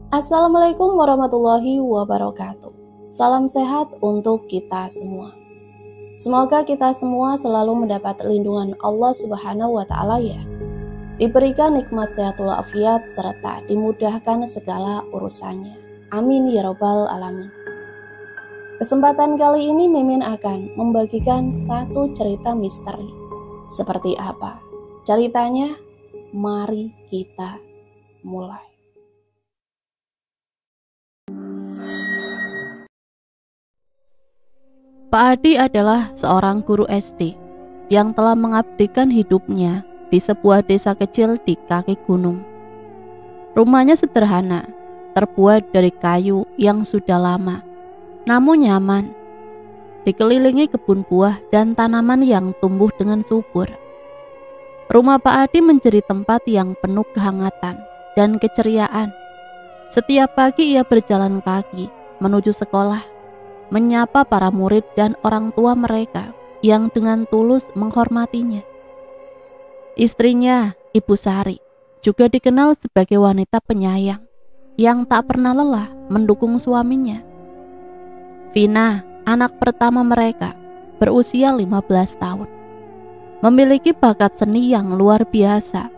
Assalamualaikum warahmatullahi wabarakatuh. Salam sehat untuk kita semua. Semoga kita semua selalu mendapat lindungan Allah Subhanahu wa Ta'ala ya. Diberikan nikmat sehat walafiat serta dimudahkan segala urusannya. Amin ya robbal alamin. Kesempatan kali ini Mimin akan membagikan satu cerita misteri. Seperti apa ceritanya? Mari kita mulai. Pak Adi adalah seorang guru SD yang telah mengabdikan hidupnya di sebuah desa kecil di kaki gunung. Rumahnya sederhana, terbuat dari kayu yang sudah lama, namun nyaman. Dikelilingi kebun buah dan tanaman yang tumbuh dengan subur. Rumah Pak Adi menjadi tempat yang penuh kehangatan dan keceriaan. Setiap pagi ia berjalan kaki menuju sekolah, menyapa para murid dan orang tua mereka yang dengan tulus menghormatinya. Istrinya, Ibu Sari, juga dikenal sebagai wanita penyayang yang tak pernah lelah mendukung suaminya. Vina, anak pertama mereka, berusia 15 tahun, memiliki bakat seni yang luar biasa.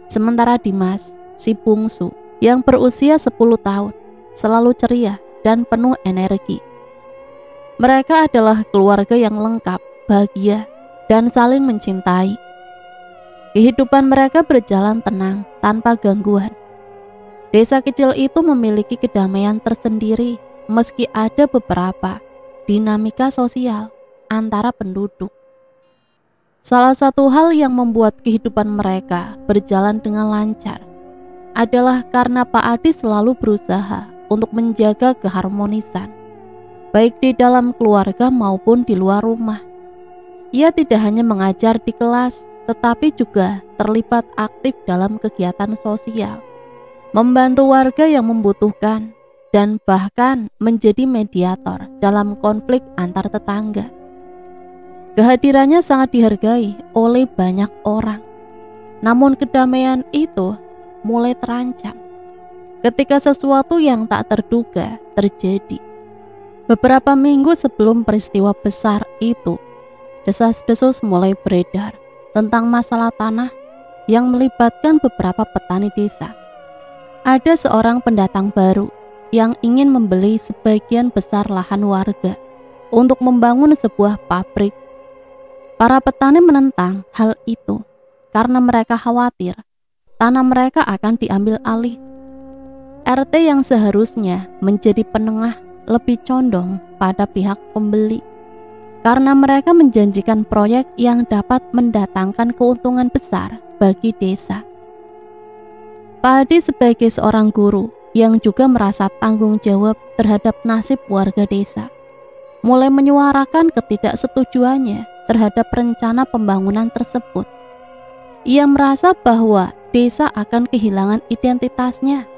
Sementara Dimas, si bungsu, yang berusia 10 tahun, selalu ceria dan penuh energi. Mereka adalah keluarga yang lengkap, bahagia, dan saling mencintai. Kehidupan mereka berjalan tenang, tanpa gangguan. Desa kecil itu memiliki kedamaian tersendiri, meski ada beberapa dinamika sosial antara penduduk. Salah satu hal yang membuat kehidupan mereka berjalan dengan lancar adalah karena Pak Adi selalu berusaha untuk menjaga keharmonisan, baik di dalam keluarga maupun di luar rumah. Ia tidak hanya mengajar di kelas, tetapi juga terlibat aktif dalam kegiatan sosial, membantu warga yang membutuhkan, dan bahkan menjadi mediator dalam konflik antar tetangga. Kehadirannya sangat dihargai oleh banyak orang. Namun kedamaian itu mulai terancam ketika sesuatu yang tak terduga terjadi. Beberapa minggu sebelum peristiwa besar itu, desas-desus mulai beredar tentang masalah tanah yang melibatkan beberapa petani desa. Ada seorang pendatang baru yang ingin membeli sebagian besar lahan warga untuk membangun sebuah pabrik. Para petani menentang hal itu karena mereka khawatir tanah mereka akan diambil alih. RT yang seharusnya menjadi penengah lebih condong pada pihak pembeli karena mereka menjanjikan proyek yang dapat mendatangkan keuntungan besar bagi desa. Pak Adi sebagai seorang guru yang juga merasa tanggung jawab terhadap nasib warga desa, mulai menyuarakan ketidaksetujuannya terhadap rencana pembangunan tersebut. Ia merasa bahwa desa akan kehilangan identitasnya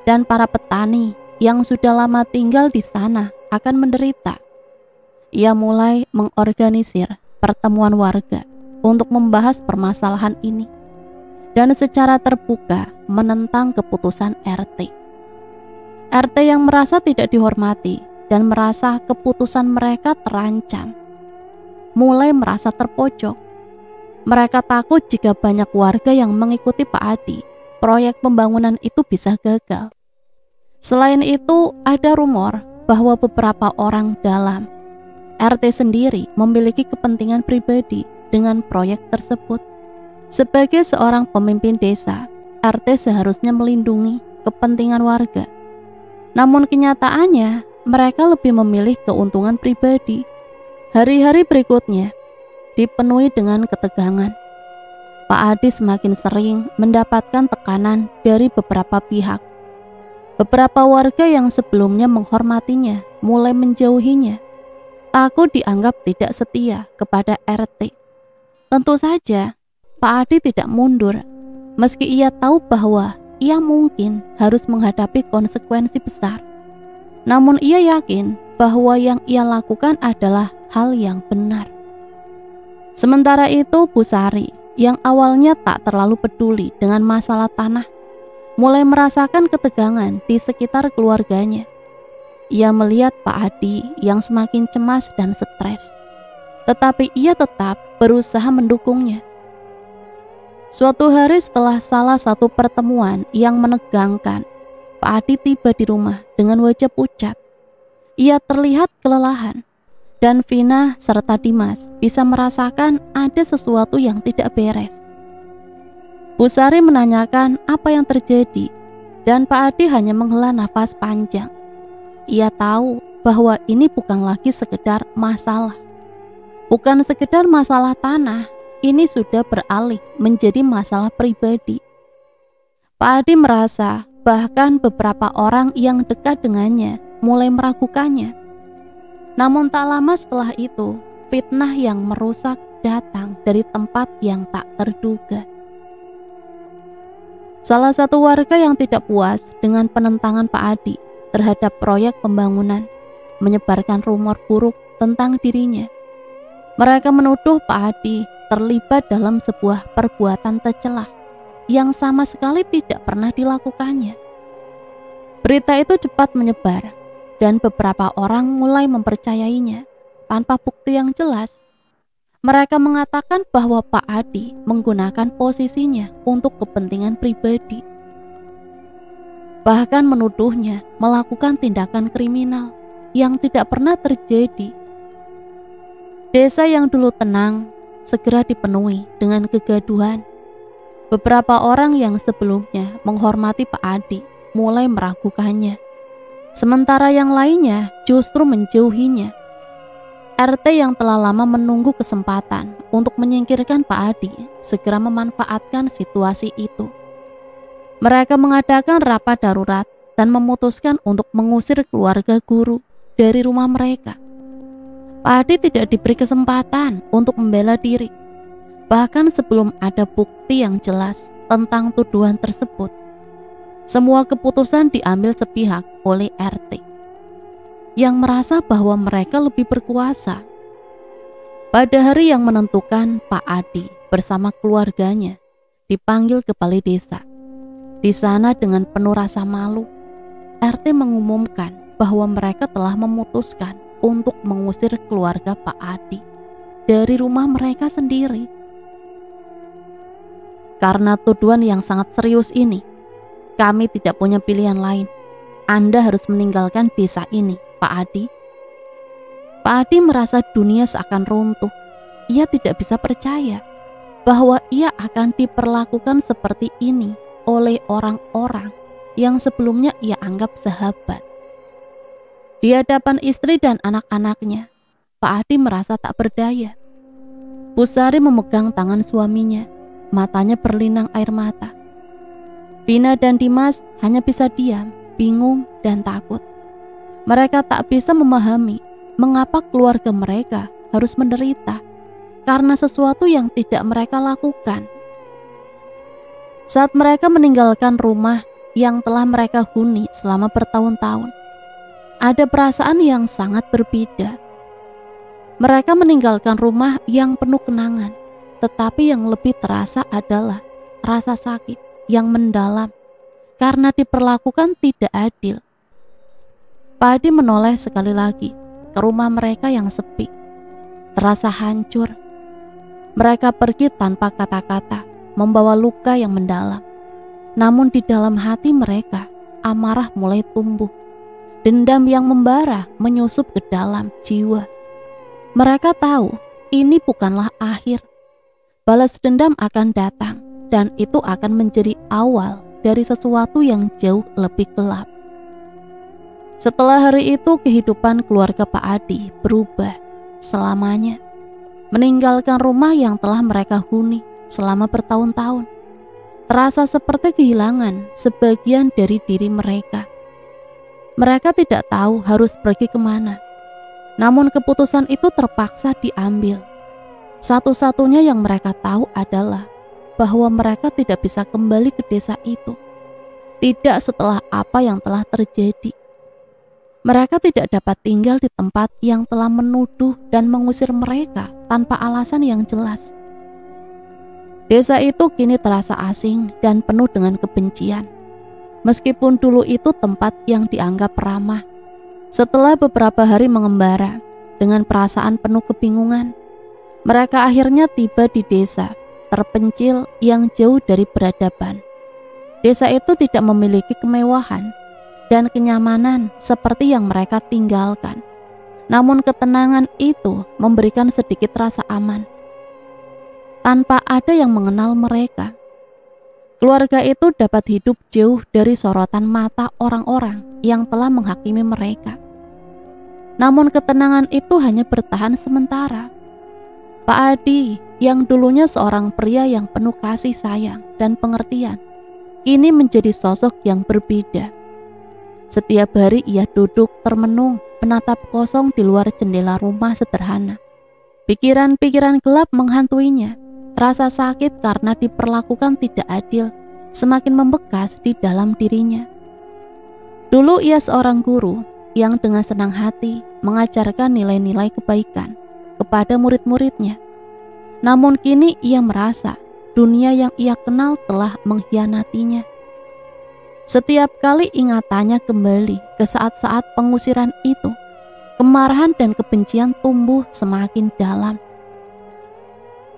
dan para petani yang sudah lama tinggal di sana akan menderita. Ia mulai mengorganisir pertemuan warga untuk membahas permasalahan ini dan secara terbuka menentang keputusan RT. RT yang merasa tidak dihormati dan merasa keputusan mereka terancam, mulai merasa terpojok. Mereka takut jika banyak warga yang mengikuti Pak Adi, proyek pembangunan itu bisa gagal. Selain itu, ada rumor bahwa beberapa orang dalam RT sendiri memiliki kepentingan pribadi dengan proyek tersebut. Sebagai seorang pemimpin desa, RT seharusnya melindungi kepentingan warga. Namun kenyataannya, mereka lebih memilih keuntungan pribadi. Hari-hari berikutnya dipenuhi dengan ketegangan. Pak Adi semakin sering mendapatkan tekanan dari beberapa pihak. Beberapa warga yang sebelumnya menghormatinya mulai menjauhinya, takut dianggap tidak setia kepada RT. Tentu saja, Pak Adi tidak mundur, meski ia tahu bahwa ia mungkin harus menghadapi konsekuensi besar. Namun ia yakin bahwa yang ia lakukan adalah hal yang benar. Sementara itu, Bu Sari, yang awalnya tak terlalu peduli dengan masalah tanah, mulai merasakan ketegangan di sekitar keluarganya. Ia melihat Pak Adi yang semakin cemas dan stres, tetapi ia tetap berusaha mendukungnya. Suatu hari setelah salah satu pertemuan yang menegangkan, Pak Adi tiba di rumah dengan wajah pucat. Ia terlihat kelelahan, dan Vina serta Dimas bisa merasakan ada sesuatu yang tidak beres. Bu Sari menanyakan apa yang terjadi, dan Pak Adi hanya menghela nafas panjang. Ia tahu bahwa ini bukan lagi sekedar masalah. Bukan sekedar masalah tanah, ini sudah beralih menjadi masalah pribadi. Pak Adi merasa bahkan beberapa orang yang dekat dengannya mulai meragukannya. Namun tak lama setelah itu, fitnah yang merusak datang dari tempat yang tak terduga. Salah satu warga yang tidak puas dengan penentangan Pak Adi terhadap proyek pembangunan menyebarkan rumor buruk tentang dirinya. Mereka menuduh Pak Adi terlibat dalam sebuah perbuatan tercela yang sama sekali tidak pernah dilakukannya. Berita itu cepat menyebar dan beberapa orang mulai mempercayainya tanpa bukti yang jelas. Mereka mengatakan bahwa Pak Adi menggunakan posisinya untuk kepentingan pribadi. Bahkan menuduhnya melakukan tindakan kriminal yang tidak pernah terjadi. Desa yang dulu tenang segera dipenuhi dengan kegaduhan. Beberapa orang yang sebelumnya menghormati Pak Adi mulai meragukannya, sementara yang lainnya justru menjauhinya. RT yang telah lama menunggu kesempatan untuk menyingkirkan Pak Adi segera memanfaatkan situasi itu. Mereka mengadakan rapat darurat dan memutuskan untuk mengusir keluarga guru dari rumah mereka. Pak Adi tidak diberi kesempatan untuk membela diri. Bahkan sebelum ada bukti yang jelas tentang tuduhan tersebut, semua keputusan diambil sepihak oleh RT yang merasa bahwa mereka lebih berkuasa. Pada hari yang menentukan, Pak Adi bersama keluarganya dipanggil ke balai desa. Di sana dengan penuh rasa malu, RT mengumumkan bahwa mereka telah memutuskan untuk mengusir keluarga Pak Adi dari rumah mereka sendiri. Karena tuduhan yang sangat serius ini, kami tidak punya pilihan lain. Anda harus meninggalkan desa ini, Pak Adi. Pak Adi merasa dunia seakan runtuh. Ia tidak bisa percaya bahwa ia akan diperlakukan seperti ini oleh orang-orang yang sebelumnya ia anggap sahabat. Di hadapan istri dan anak-anaknya, Pak Adi merasa tak berdaya. Bu Sari memegang tangan suaminya, matanya berlinang air mata. Vina dan Dimas hanya bisa diam, bingung dan takut. Mereka tak bisa memahami mengapa keluarga mereka harus menderita karena sesuatu yang tidak mereka lakukan. Saat mereka meninggalkan rumah yang telah mereka huni selama bertahun-tahun, ada perasaan yang sangat berbeda. Mereka meninggalkan rumah yang penuh kenangan, tetapi yang lebih terasa adalah rasa sakit yang mendalam karena diperlakukan tidak adil. Pak Adi menoleh sekali lagi ke rumah mereka yang sepi, terasa hancur. Mereka pergi tanpa kata-kata, membawa luka yang mendalam. Namun di dalam hati mereka, amarah mulai tumbuh. Dendam yang membara menyusup ke dalam jiwa. Mereka tahu ini bukanlah akhir. Balas dendam akan datang, dan itu akan menjadi awal dari sesuatu yang jauh lebih gelap. Setelah hari itu, kehidupan keluarga Pak Adi berubah selamanya. Meninggalkan rumah yang telah mereka huni selama bertahun-tahun, terasa seperti kehilangan sebagian dari diri mereka. Mereka tidak tahu harus pergi kemana, namun keputusan itu terpaksa diambil. Satu-satunya yang mereka tahu adalah bahwa mereka tidak bisa kembali ke desa itu, tidak setelah apa yang telah terjadi. Mereka tidak dapat tinggal di tempat yang telah menuduh dan mengusir mereka tanpa alasan yang jelas. Desa itu kini terasa asing dan penuh dengan kebencian. Meskipun dulu itu tempat yang dianggap ramah. Setelah beberapa hari mengembara dengan perasaan penuh kebingungan, mereka akhirnya tiba di desa terpencil yang jauh dari peradaban. Desa itu tidak memiliki kemewahan dan kenyamanan seperti yang mereka tinggalkan. Namun ketenangan itu memberikan sedikit rasa aman. Tanpa ada yang mengenal mereka, keluarga itu dapat hidup jauh dari sorotan mata orang-orang yang telah menghakimi mereka. Namun ketenangan itu hanya bertahan sementara. Pak Adi yang dulunya seorang pria yang penuh kasih sayang dan pengertian, kini menjadi sosok yang berbeda. Setiap hari ia duduk termenung, menatap kosong di luar jendela rumah sederhana. Pikiran-pikiran gelap menghantuinya. Rasa sakit karena diperlakukan tidak adil semakin membekas di dalam dirinya. Dulu ia seorang guru yang dengan senang hati mengajarkan nilai-nilai kebaikan kepada murid-muridnya. Namun kini ia merasa dunia yang ia kenal telah mengkhianatinya. Setiap kali ingatannya kembali ke saat-saat pengusiran itu, kemarahan dan kebencian tumbuh semakin dalam.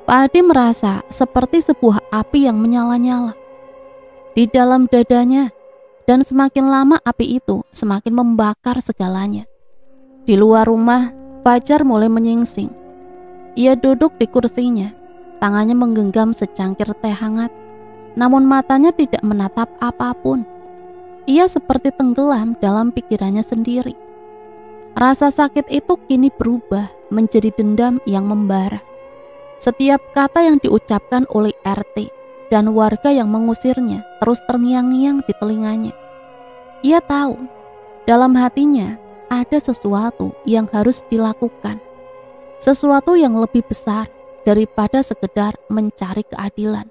Pak Adi merasa seperti sebuah api yang menyala-nyala di dalam dadanya, dan semakin lama api itu semakin membakar segalanya. Di luar rumah, fajar mulai menyingsing. Ia duduk di kursinya, tangannya menggenggam secangkir teh hangat, namun matanya tidak menatap apapun. Ia seperti tenggelam dalam pikirannya sendiri. Rasa sakit itu kini berubah menjadi dendam yang membara. Setiap kata yang diucapkan oleh RT dan warga yang mengusirnya terus terngiang-ngiang di telinganya. Ia tahu dalam hatinya ada sesuatu yang harus dilakukan, sesuatu yang lebih besar daripada sekedar mencari keadilan,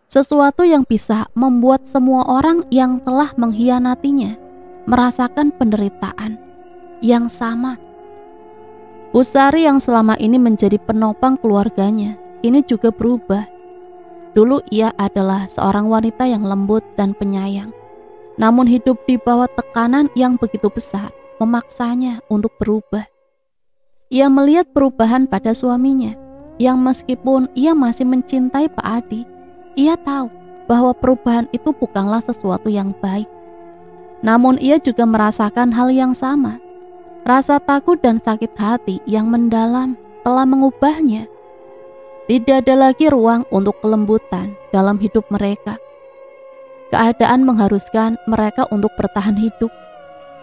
sesuatu yang bisa membuat semua orang yang telah mengkhianatinya merasakan penderitaan yang sama. Bu Sari yang selama ini menjadi penopang keluarganya ini juga berubah. Dulu ia adalah seorang wanita yang lembut dan penyayang, namun hidup di bawah tekanan yang begitu besar memaksanya untuk berubah. Ia melihat perubahan pada suaminya, yang meskipun ia masih mencintai Pak Adi, ia tahu bahwa perubahan itu bukanlah sesuatu yang baik. Namun ia juga merasakan hal yang sama. Rasa takut dan sakit hati yang mendalam telah mengubahnya. Tidak ada lagi ruang untuk kelembutan dalam hidup mereka. Keadaan mengharuskan mereka untuk bertahan hidup.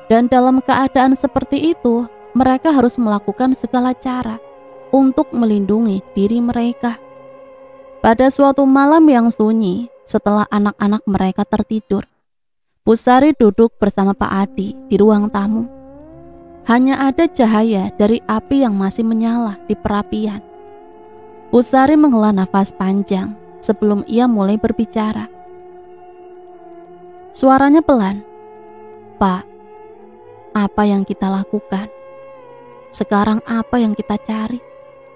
Dan dalam keadaan seperti itu, mereka harus melakukan segala cara untuk melindungi diri mereka. Pada suatu malam yang sunyi, setelah anak-anak mereka tertidur, Bu Sari duduk bersama Pak Adi di ruang tamu. Hanya ada cahaya dari api yang masih menyala di perapian. Bu Sari menghela nafas panjang sebelum ia mulai berbicara. Suaranya pelan. Pak, apa yang kita lakukan? Sekarang apa yang kita cari?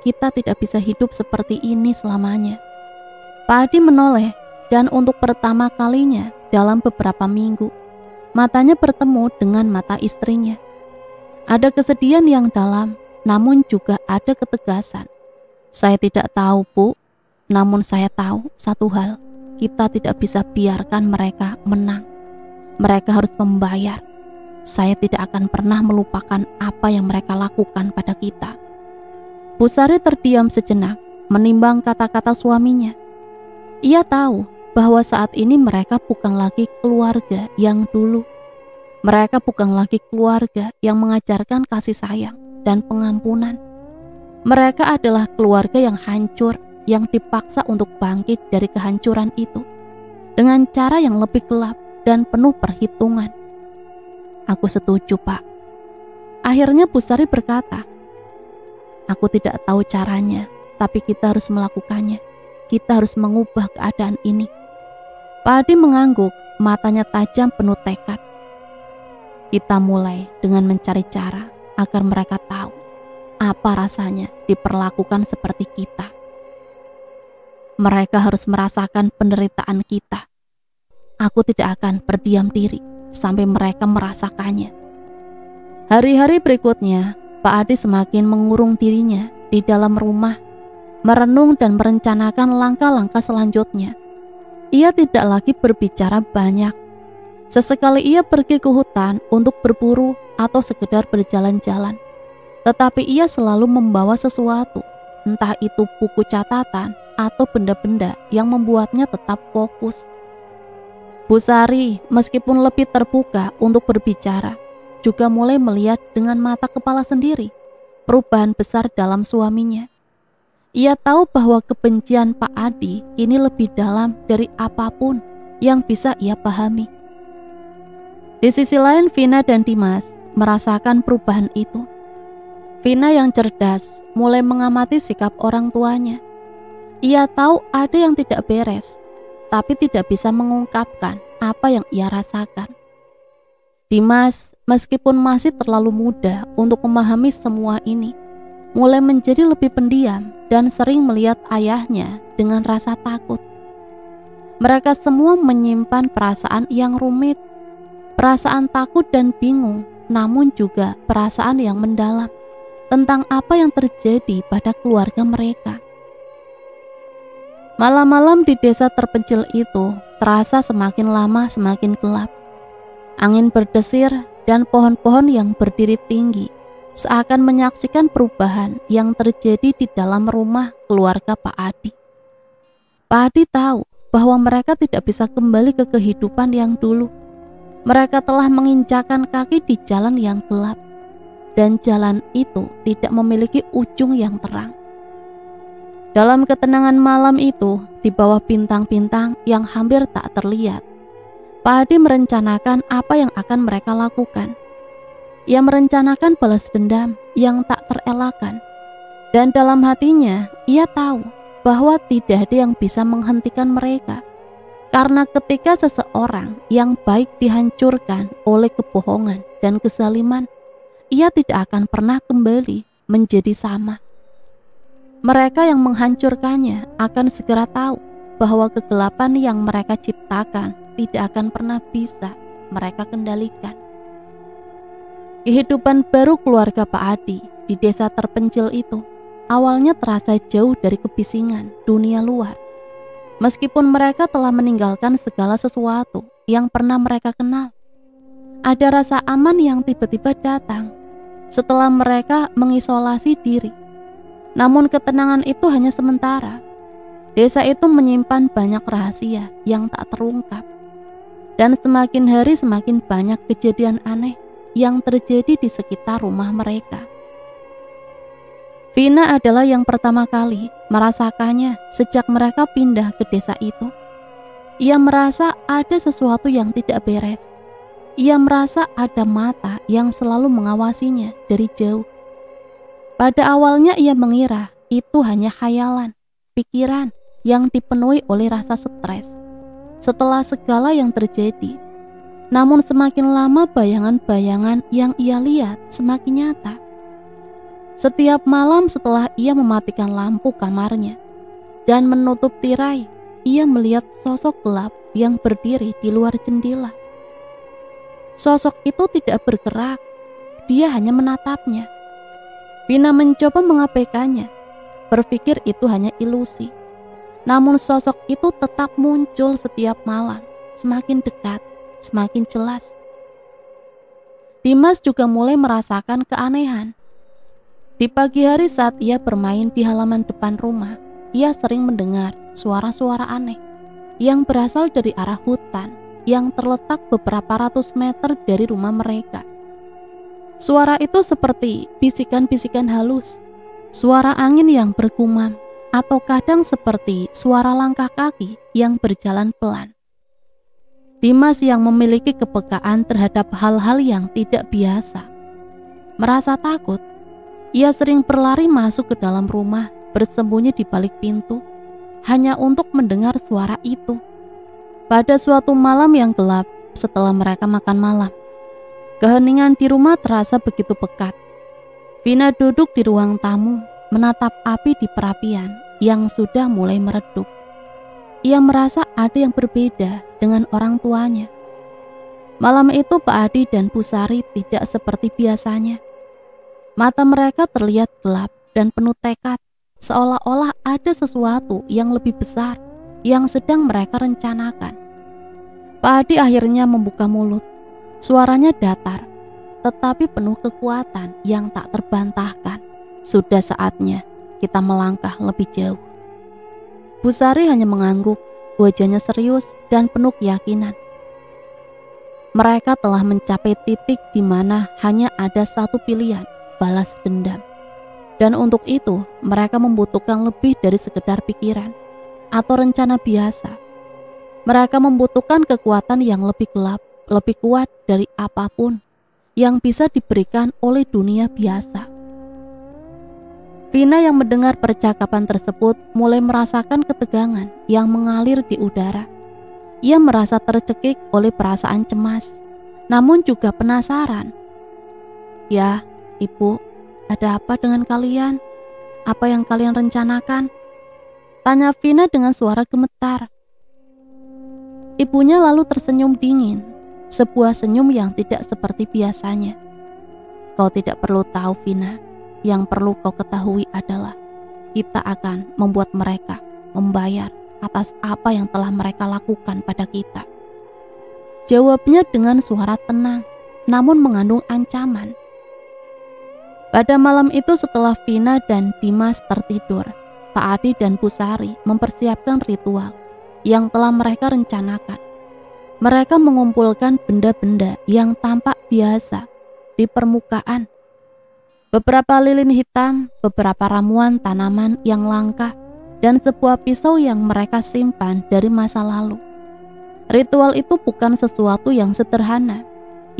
Kita tidak bisa hidup seperti ini selamanya. Pak Adi menoleh dan untuk pertama kalinya dalam beberapa minggu, matanya bertemu dengan mata istrinya. Ada kesedihan yang dalam, namun juga ada ketegasan. Saya tidak tahu, Bu, namun saya tahu satu hal, kita tidak bisa biarkan mereka menang. Mereka harus membayar. Saya tidak akan pernah melupakan apa yang mereka lakukan pada kita. Bu Sari terdiam sejenak, menimbang kata-kata suaminya. Ia tahu bahwa saat ini mereka bukan lagi keluarga yang dulu. Mereka bukan lagi keluarga yang mengajarkan kasih sayang dan pengampunan. Mereka adalah keluarga yang hancur, yang dipaksa untuk bangkit dari kehancuran itu dengan cara yang lebih gelap dan penuh perhitungan. Aku setuju, Pak. Akhirnya Bu Sari berkata, aku tidak tahu caranya, tapi kita harus melakukannya. Kita harus mengubah keadaan ini. Pak Adi mengangguk, matanya tajam penuh tekad. Kita mulai dengan mencari cara agar mereka tahu apa rasanya diperlakukan seperti kita. Mereka harus merasakan penderitaan kita. aku tidak akan berdiam diri sampai mereka merasakannya. Hari-hari berikutnya, Pak Adi semakin mengurung dirinya di dalam rumah, merenung dan merencanakan langkah-langkah selanjutnya. Ia tidak lagi berbicara banyak. Sesekali ia pergi ke hutan untuk berburu atau sekedar berjalan-jalan. Tetapi ia selalu membawa sesuatu, entah itu buku catatan atau benda-benda yang membuatnya tetap fokus. Bu Sari, meskipun lebih terbuka untuk berbicara, juga mulai melihat dengan mata kepala sendiri perubahan besar dalam suaminya. Ia tahu bahwa kebencian Pak Adi ini lebih dalam dari apapun yang bisa ia pahami. Di sisi lain, Vina dan Dimas merasakan perubahan itu. Vina yang cerdas mulai mengamati sikap orang tuanya. Ia tahu ada yang tidak beres, tapi tidak bisa mengungkapkan apa yang ia rasakan. Dimas, meskipun masih terlalu muda untuk memahami semua ini, mulai menjadi lebih pendiam dan sering melihat ayahnya dengan rasa takut. Mereka semua menyimpan perasaan yang rumit, perasaan takut dan bingung, namun juga perasaan yang mendalam tentang apa yang terjadi pada keluarga mereka. Malam-malam di desa terpencil itu terasa semakin lama semakin gelap. Angin berdesir dan pohon-pohon yang berdiri tinggi seakan menyaksikan perubahan yang terjadi di dalam rumah keluarga Pak Adi. Pak Adi tahu bahwa mereka tidak bisa kembali ke kehidupan yang dulu. Mereka telah menginjakan kaki di jalan yang gelap, dan jalan itu tidak memiliki ujung yang terang. Dalam ketenangan malam itu, di bawah bintang-bintang yang hampir tak terlihat, Pak Adi merencanakan apa yang akan mereka lakukan. Ia merencanakan balas dendam yang tak terelakkan. Dan dalam hatinya, ia tahu bahwa tidak ada yang bisa menghentikan mereka. Karena ketika seseorang yang baik dihancurkan oleh kebohongan dan kezaliman, ia tidak akan pernah kembali menjadi sama. Mereka yang menghancurkannya akan segera tahu bahwa kegelapan yang mereka ciptakan tidak akan pernah bisa mereka kendalikan. Kehidupan baru keluarga Pak Adi di desa terpencil itu awalnya terasa jauh dari kebisingan dunia luar. Meskipun mereka telah meninggalkan segala sesuatu yang pernah mereka kenal, ada rasa aman yang tiba-tiba datang setelah mereka mengisolasi diri. Namun ketenangan itu hanya sementara. Desa itu menyimpan banyak rahasia yang tak terungkap. Dan semakin hari semakin banyak kejadian aneh yang terjadi di sekitar rumah mereka. Vina adalah yang pertama kali merasakannya sejak mereka pindah ke desa itu. Ia merasa ada sesuatu yang tidak beres. Ia merasa ada mata yang selalu mengawasinya dari jauh. Pada awalnya ia mengira itu hanya khayalan, pikiran yang dipenuhi oleh rasa stres setelah segala yang terjadi. Namun semakin lama bayangan-bayangan yang ia lihat semakin nyata. Setiap malam setelah ia mematikan lampu kamarnya dan menutup tirai, ia melihat sosok gelap yang berdiri di luar jendela. Sosok itu tidak bergerak, dia hanya menatapnya. Vina mencoba mengabaikannya, berpikir itu hanya ilusi. Namun sosok itu tetap muncul setiap malam, semakin dekat, semakin jelas. Dimas juga mulai merasakan keanehan. Di pagi hari saat ia bermain di halaman depan rumah, ia sering mendengar suara-suara aneh yang berasal dari arah hutan yang terletak beberapa ratus meter dari rumah mereka. Suara itu seperti bisikan-bisikan halus, suara angin yang bergumam, atau kadang seperti suara langkah kaki yang berjalan pelan. Dimas yang memiliki kepekaan terhadap hal-hal yang tidak biasa, merasa takut. Ia sering berlari masuk ke dalam rumah, bersembunyi di balik pintu, hanya untuk mendengar suara itu. Pada suatu malam yang gelap, setelah mereka makan malam, keheningan di rumah terasa begitu pekat. Vina duduk di ruang tamu, menatap api di perapian yang sudah mulai meredup. Ia merasa ada yang berbeda dengan orang tuanya. Malam itu Pak Adi dan Bu Sari tidak seperti biasanya. Mata mereka terlihat gelap dan penuh tekad, seolah-olah ada sesuatu yang lebih besar yang sedang mereka rencanakan. Pak Adi akhirnya membuka mulut. Suaranya datar, tetapi penuh kekuatan yang tak terbantahkan. Sudah saatnya kita melangkah lebih jauh. Bu Sari hanya mengangguk, wajahnya serius dan penuh keyakinan. Mereka telah mencapai titik di mana hanya ada satu pilihan, balas dendam. Dan untuk itu, mereka membutuhkan lebih dari sekedar pikiran atau rencana biasa. Mereka membutuhkan kekuatan yang lebih gelap, lebih kuat dari apapun yang bisa diberikan oleh dunia biasa. Vina yang mendengar percakapan tersebut mulai merasakan ketegangan yang mengalir di udara. Ia merasa tercekik oleh perasaan cemas, namun juga penasaran. "Ya, Ibu, ada apa dengan kalian? Apa yang kalian rencanakan?" tanya Vina dengan suara gemetar. Ibunya lalu tersenyum dingin, sebuah senyum yang tidak seperti biasanya. "Kau tidak perlu tahu, Vina. Yang perlu kau ketahui adalah kita akan membuat mereka membayar atas apa yang telah mereka lakukan pada kita." Jawabnya dengan suara tenang, namun mengandung ancaman. Pada malam itu setelah Vina dan Dimas tertidur, Pak Adi dan Bu Sari mempersiapkan ritual yang telah mereka rencanakan. Mereka mengumpulkan benda-benda yang tampak biasa di permukaan. Beberapa lilin hitam, beberapa ramuan tanaman yang langka, dan sebuah pisau yang mereka simpan dari masa lalu. Ritual itu bukan sesuatu yang sederhana.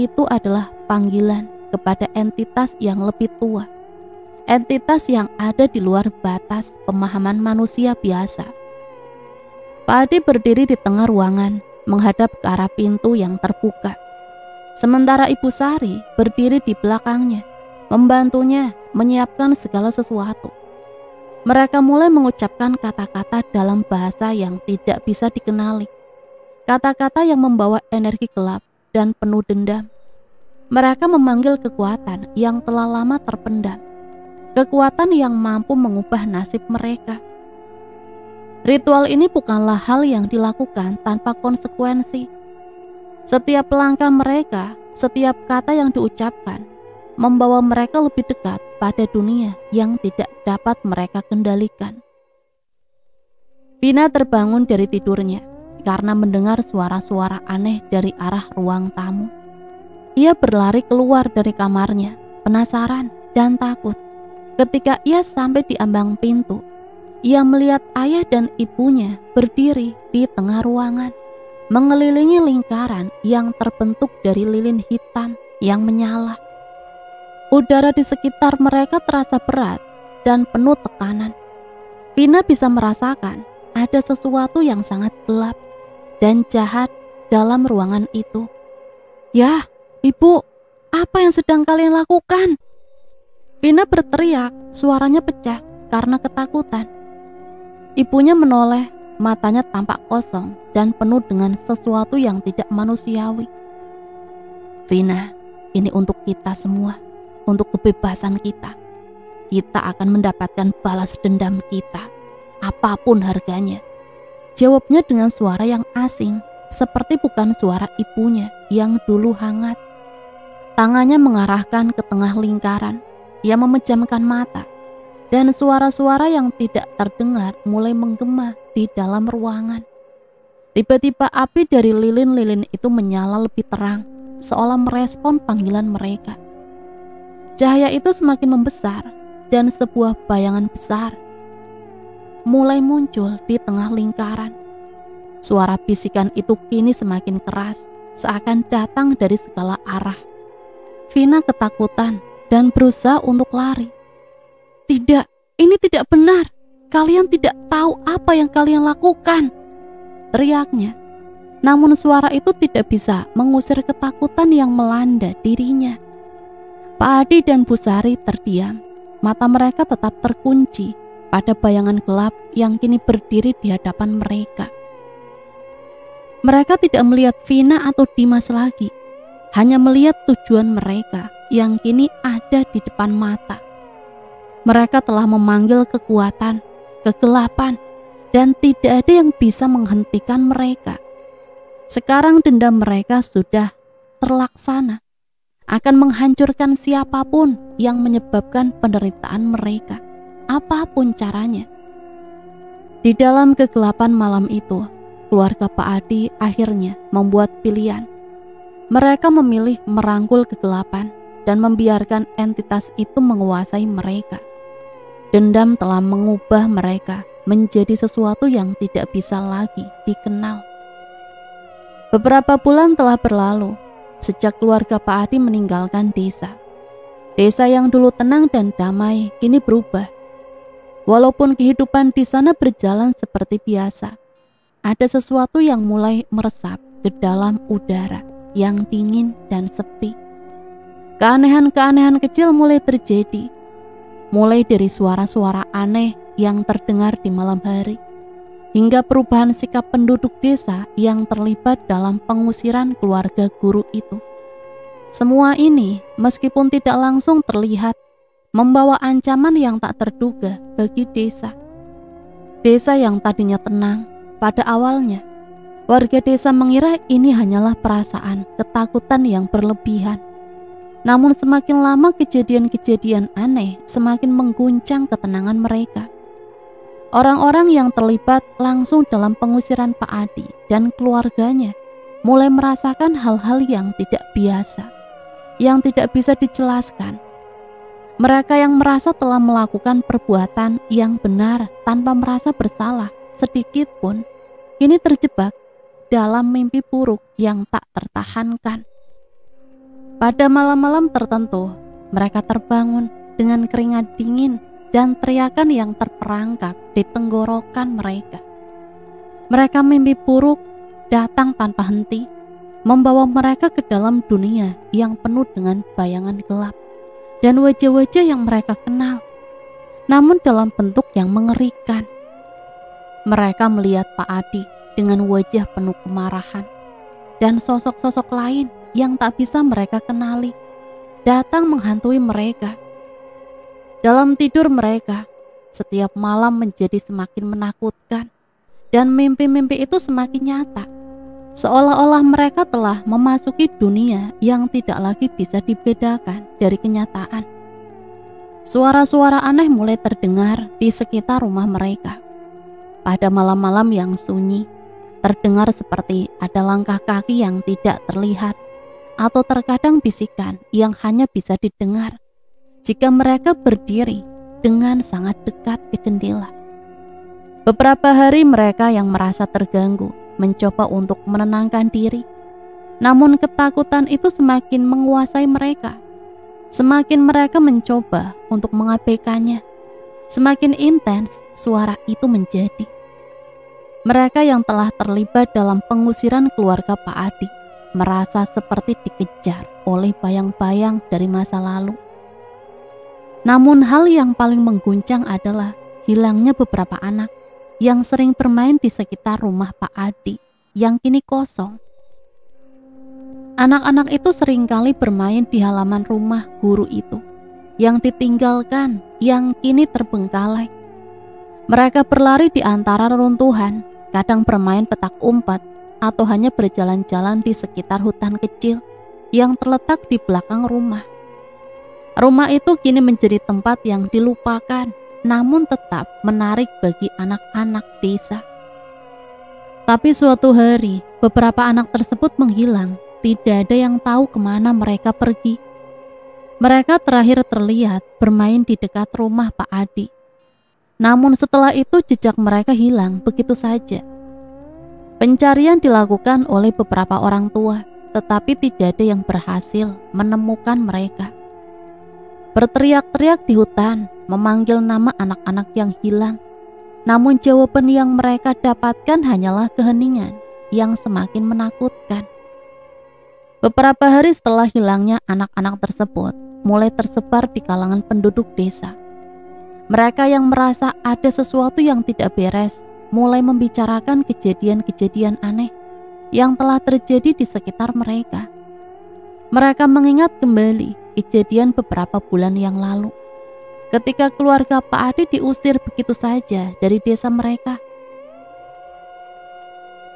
Itu adalah panggilan kepada entitas yang lebih tua. Entitas yang ada di luar batas pemahaman manusia biasa. Pak Adi berdiri di tengah ruangan, menghadap ke arah pintu yang terbuka. Sementara Ibu Sari berdiri di belakangnya, membantunya menyiapkan segala sesuatu. Mereka mulai mengucapkan kata-kata dalam bahasa yang tidak bisa dikenali. Kata-kata yang membawa energi gelap dan penuh dendam. Mereka memanggil kekuatan yang telah lama terpendam. Kekuatan yang mampu mengubah nasib mereka. Ritual ini bukanlah hal yang dilakukan tanpa konsekuensi. Setiap langkah mereka, setiap kata yang diucapkan, membawa mereka lebih dekat pada dunia yang tidak dapat mereka kendalikan. Vina terbangun dari tidurnya karena mendengar suara-suara aneh dari arah ruang tamu. Ia berlari keluar dari kamarnya, penasaran dan takut. Ketika ia sampai di ambang pintu, ia melihat ayah dan ibunya berdiri di tengah ruangan, mengelilingi lingkaran yang terbentuk dari lilin hitam yang menyala. Udara di sekitar mereka terasa berat dan penuh tekanan. Vina bisa merasakan ada sesuatu yang sangat gelap dan jahat dalam ruangan itu. "Ya, Ibu, apa yang sedang kalian lakukan?" Vina berteriak, suaranya pecah karena ketakutan. Ibunya menoleh, matanya tampak kosong dan penuh dengan sesuatu yang tidak manusiawi. "Vina, ini untuk kita semua. Untuk kebebasan kita. Kita akan mendapatkan balas dendam kita, apapun harganya," jawabnya dengan suara yang asing, seperti bukan suara ibunya yang dulu hangat. Tangannya mengarahkan ke tengah lingkaran. Ia memejamkan mata, dan suara-suara yang tidak terdengar mulai menggema di dalam ruangan. Tiba-tiba api dari lilin-lilin itu menyala lebih terang, seolah merespon panggilan mereka. Cahaya itu semakin membesar, dan sebuah bayangan besar mulai muncul di tengah lingkaran. Suara bisikan itu kini semakin keras, seakan datang dari segala arah. Vina ketakutan dan berusaha untuk lari. "Tidak, ini tidak benar. Kalian tidak tahu apa yang kalian lakukan," teriaknya. Namun suara itu tidak bisa mengusir ketakutan yang melanda dirinya. Pak Adi dan Bu Sari terdiam, mata mereka tetap terkunci pada bayangan gelap yang kini berdiri di hadapan mereka. Mereka tidak melihat Vina atau Dimas lagi, hanya melihat tujuan mereka yang kini ada di depan mata. Mereka telah memanggil kekuatan, kegelapan, dan tidak ada yang bisa menghentikan mereka. Sekarang dendam mereka sudah terlaksana, akan menghancurkan siapapun yang menyebabkan penderitaan mereka, apapun caranya. Di dalam kegelapan malam itu, keluarga Pak Adi akhirnya membuat pilihan. Mereka memilih merangkul kegelapan dan membiarkan entitas itu menguasai mereka. Dendam telah mengubah mereka menjadi sesuatu yang tidak bisa lagi dikenal. Beberapa bulan telah berlalu sejak keluarga Pak Adi meninggalkan desa. Desa yang dulu tenang dan damai kini berubah. Walaupun kehidupan di sana berjalan seperti biasa, ada sesuatu yang mulai meresap ke dalam udara yang dingin dan sepi. Keanehan-keanehan kecil mulai terjadi, mulai dari suara-suara aneh yang terdengar di malam hari, hingga perubahan sikap penduduk desa yang terlibat dalam pengusiran keluarga guru itu. Semua ini, meskipun tidak langsung terlihat, membawa ancaman yang tak terduga bagi desa. Desa yang tadinya tenang, pada awalnya, warga desa mengira ini hanyalah perasaan ketakutan yang berlebihan. Namun semakin lama kejadian-kejadian aneh semakin mengguncang ketenangan mereka. Orang-orang yang terlibat langsung dalam pengusiran Pak Adi dan keluarganya mulai merasakan hal-hal yang tidak biasa, yang tidak bisa dijelaskan. Mereka yang merasa telah melakukan perbuatan yang benar tanpa merasa bersalah sedikit pun, kini terjebak dalam mimpi buruk yang tak tertahankan. Pada malam-malam tertentu, mereka terbangun dengan keringat dingin dan teriakan yang terperangkap di tenggorokan mereka. Mereka mimpi buruk datang tanpa henti, membawa mereka ke dalam dunia yang penuh dengan bayangan gelap dan wajah-wajah yang mereka kenal, namun dalam bentuk yang mengerikan. Mereka melihat Pak Adi dengan wajah penuh kemarahan, dan sosok-sosok lain yang tak bisa mereka kenali datang menghantui mereka. Dalam tidur mereka, setiap malam menjadi semakin menakutkan, dan mimpi-mimpi itu semakin nyata, seolah-olah mereka telah memasuki dunia yang tidak lagi bisa dibedakan dari kenyataan. Suara-suara aneh mulai terdengar di sekitar rumah mereka. Pada malam-malam yang sunyi, terdengar seperti ada langkah kaki yang tidak terlihat, atau terkadang bisikan yang hanya bisa didengar jika mereka berdiri dengan sangat dekat ke jendela. Beberapa hari mereka yang merasa terganggu mencoba untuk menenangkan diri, namun ketakutan itu semakin menguasai mereka. Semakin mereka mencoba untuk mengabaikannya, semakin intens suara itu menjadi. Mereka yang telah terlibat dalam pengusiran keluarga Pak Adi merasa seperti dikejar oleh bayang-bayang dari masa lalu. Namun hal yang paling mengguncang adalah hilangnya beberapa anak yang sering bermain di sekitar rumah Pak Adi yang kini kosong. Anak-anak itu seringkali bermain di halaman rumah guru itu yang ditinggalkan, yang kini terbengkalai. Mereka berlari di antara reruntuhan, kadang bermain petak umpet, atau hanya berjalan-jalan di sekitar hutan kecil yang terletak di belakang rumah. Rumah itu kini menjadi tempat yang dilupakan, namun tetap menarik bagi anak-anak desa. Tapi suatu hari, beberapa anak tersebut menghilang. Tidak ada yang tahu kemana mereka pergi. Mereka terakhir terlihat bermain di dekat rumah Pak Adi. Namun setelah itu jejak mereka hilang begitu saja. Pencarian dilakukan oleh beberapa orang tua, tetapi tidak ada yang berhasil menemukan mereka. Berteriak-teriak di hutan, memanggil nama anak-anak yang hilang. Namun jawaban yang mereka dapatkan hanyalah keheningan yang semakin menakutkan. Beberapa hari setelah hilangnya anak-anak tersebut, mulai tersebar di kalangan penduduk desa. Mereka yang merasa ada sesuatu yang tidak beres mulai membicarakan kejadian-kejadian aneh. yang telah terjadi di sekitar mereka. Mereka mengingat kembali kejadian beberapa bulan yang lalu, ketika keluarga Pak Adi diusir begitu saja dari desa mereka.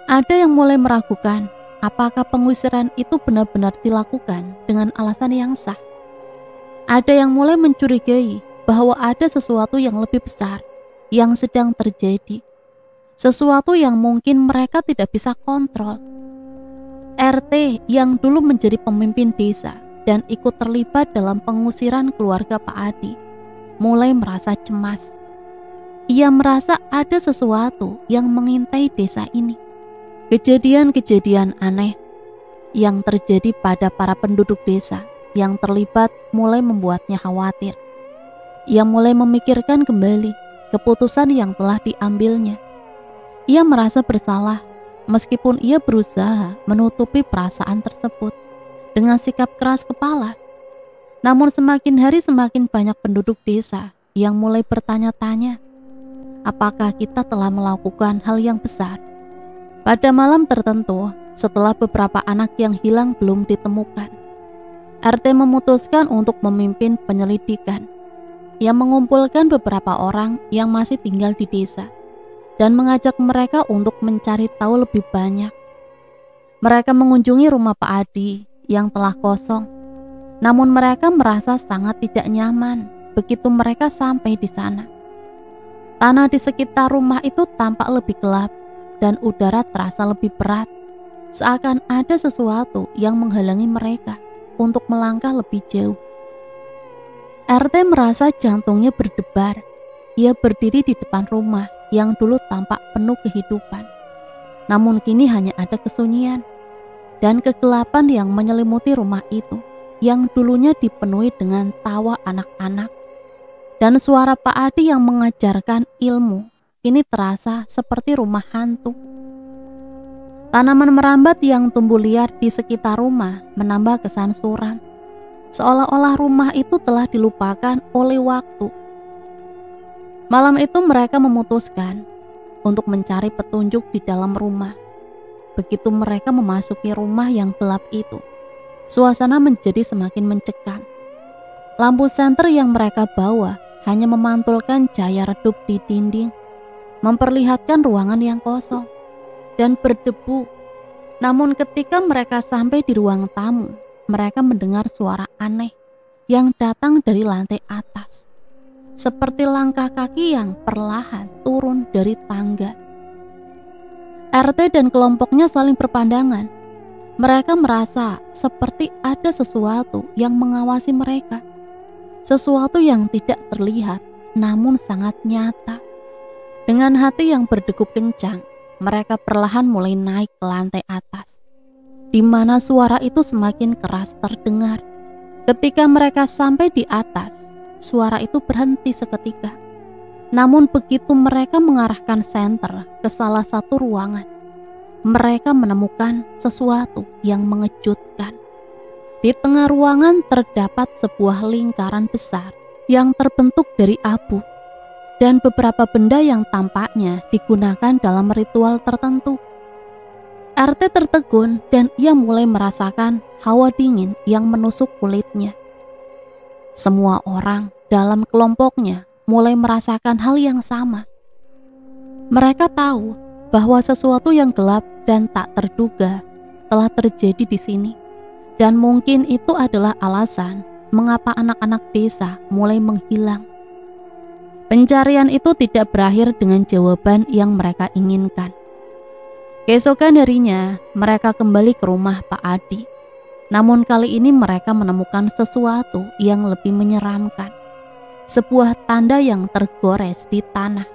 Ada yang mulai meragukan apakah pengusiran itu benar-benar dilakukan dengan alasan yang sah. Ada yang mulai mencurigai bahwa ada sesuatu yang lebih besar yang sedang terjadi, sesuatu yang mungkin mereka tidak bisa kontrol. RT yang dulu menjadi pemimpin desa dan ikut terlibat dalam pengusiran keluarga Pak Adi mulai merasa cemas. Ia merasa ada sesuatu yang mengintai desa ini. Kejadian-kejadian aneh yang terjadi pada para penduduk desa yang terlibat mulai membuatnya khawatir. Ia mulai memikirkan kembali keputusan yang telah diambilnya. Ia merasa bersalah meskipun ia berusaha menutupi perasaan tersebut dengan sikap keras kepala. Namun semakin hari semakin banyak penduduk desa yang mulai bertanya-tanya, apakah kita telah melakukan hal yang besar? Pada malam tertentu, setelah beberapa anak yang hilang belum ditemukan, RT memutuskan untuk memimpin penyelidikan. Ia mengumpulkan beberapa orang yang masih tinggal di desa dan mengajak mereka untuk mencari tahu lebih banyak. Mereka mengunjungi rumah Pak Adi yang telah kosong, namun mereka merasa sangat tidak nyaman begitu mereka sampai di sana. Tanah di sekitar rumah itu tampak lebih gelap dan udara terasa lebih berat, seakan ada sesuatu yang menghalangi mereka untuk melangkah lebih jauh. RT merasa jantungnya berdebar. Ia berdiri di depan rumah yang dulu tampak penuh kehidupan, namun kini hanya ada kesunyian dan kegelapan yang menyelimuti rumah itu, yang dulunya dipenuhi dengan tawa anak-anak dan suara Pak Adi yang mengajarkan ilmu. Ini terasa seperti rumah hantu. Tanaman merambat yang tumbuh liar di sekitar rumah menambah kesan suram, seolah-olah rumah itu telah dilupakan oleh waktu. Malam itu mereka memutuskan untuk mencari petunjuk di dalam rumah. Begitu mereka memasuki rumah yang gelap itu, suasana menjadi semakin mencekam. Lampu senter yang mereka bawa hanya memantulkan cahaya redup di dinding, memperlihatkan ruangan yang kosong dan berdebu. Namun ketika mereka sampai di ruang tamu, mereka mendengar suara aneh yang datang dari lantai atas, seperti langkah kaki yang perlahan turun dari tangga. RT dan kelompoknya saling berpandangan. Mereka merasa seperti ada sesuatu yang mengawasi mereka, sesuatu yang tidak terlihat namun sangat nyata. Dengan hati yang berdegup kencang, mereka perlahan mulai naik ke lantai atas, di mana suara itu semakin keras terdengar. Ketika mereka sampai di atas, suara itu berhenti seketika. Namun begitu mereka mengarahkan senter ke salah satu ruangan, mereka menemukan sesuatu yang mengejutkan. Di tengah ruangan terdapat sebuah lingkaran besar yang terbentuk dari abu dan beberapa benda yang tampaknya digunakan dalam ritual tertentu. RT tertegun dan ia mulai merasakan hawa dingin yang menusuk kulitnya. Semua orang dalam kelompoknya mulai merasakan hal yang sama. Mereka tahu bahwa sesuatu yang gelap dan tak terduga telah terjadi di sini, dan mungkin itu adalah alasan mengapa anak-anak desa mulai menghilang. Pencarian itu tidak berakhir dengan jawaban yang mereka inginkan. Keesokan harinya, mereka kembali ke rumah Pak Adi. Namun kali ini mereka menemukan sesuatu yang lebih menyeramkan. Sebuah tanda yang tergores di tanah.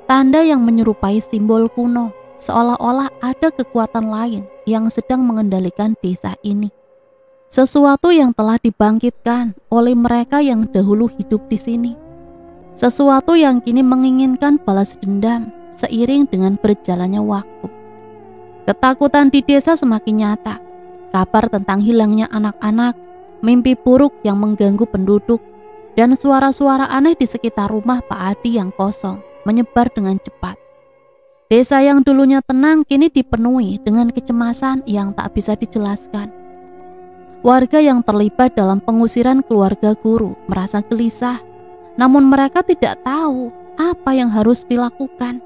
Tanda yang menyerupai simbol kuno, seolah-olah ada kekuatan lain yang sedang mengendalikan desa ini. Sesuatu yang telah dibangkitkan oleh mereka yang dahulu hidup di sini. Sesuatu yang kini menginginkan balas dendam seiring dengan berjalannya waktu. Ketakutan di desa semakin nyata. Kabar tentang hilangnya anak-anak, mimpi buruk yang mengganggu penduduk, dan suara-suara aneh di sekitar rumah Pak Adi yang kosong menyebar dengan cepat. Desa yang dulunya tenang kini dipenuhi dengan kecemasan yang tak bisa dijelaskan. Warga yang terlibat dalam pengusiran keluarga guru merasa gelisah, namun mereka tidak tahu apa yang harus dilakukan.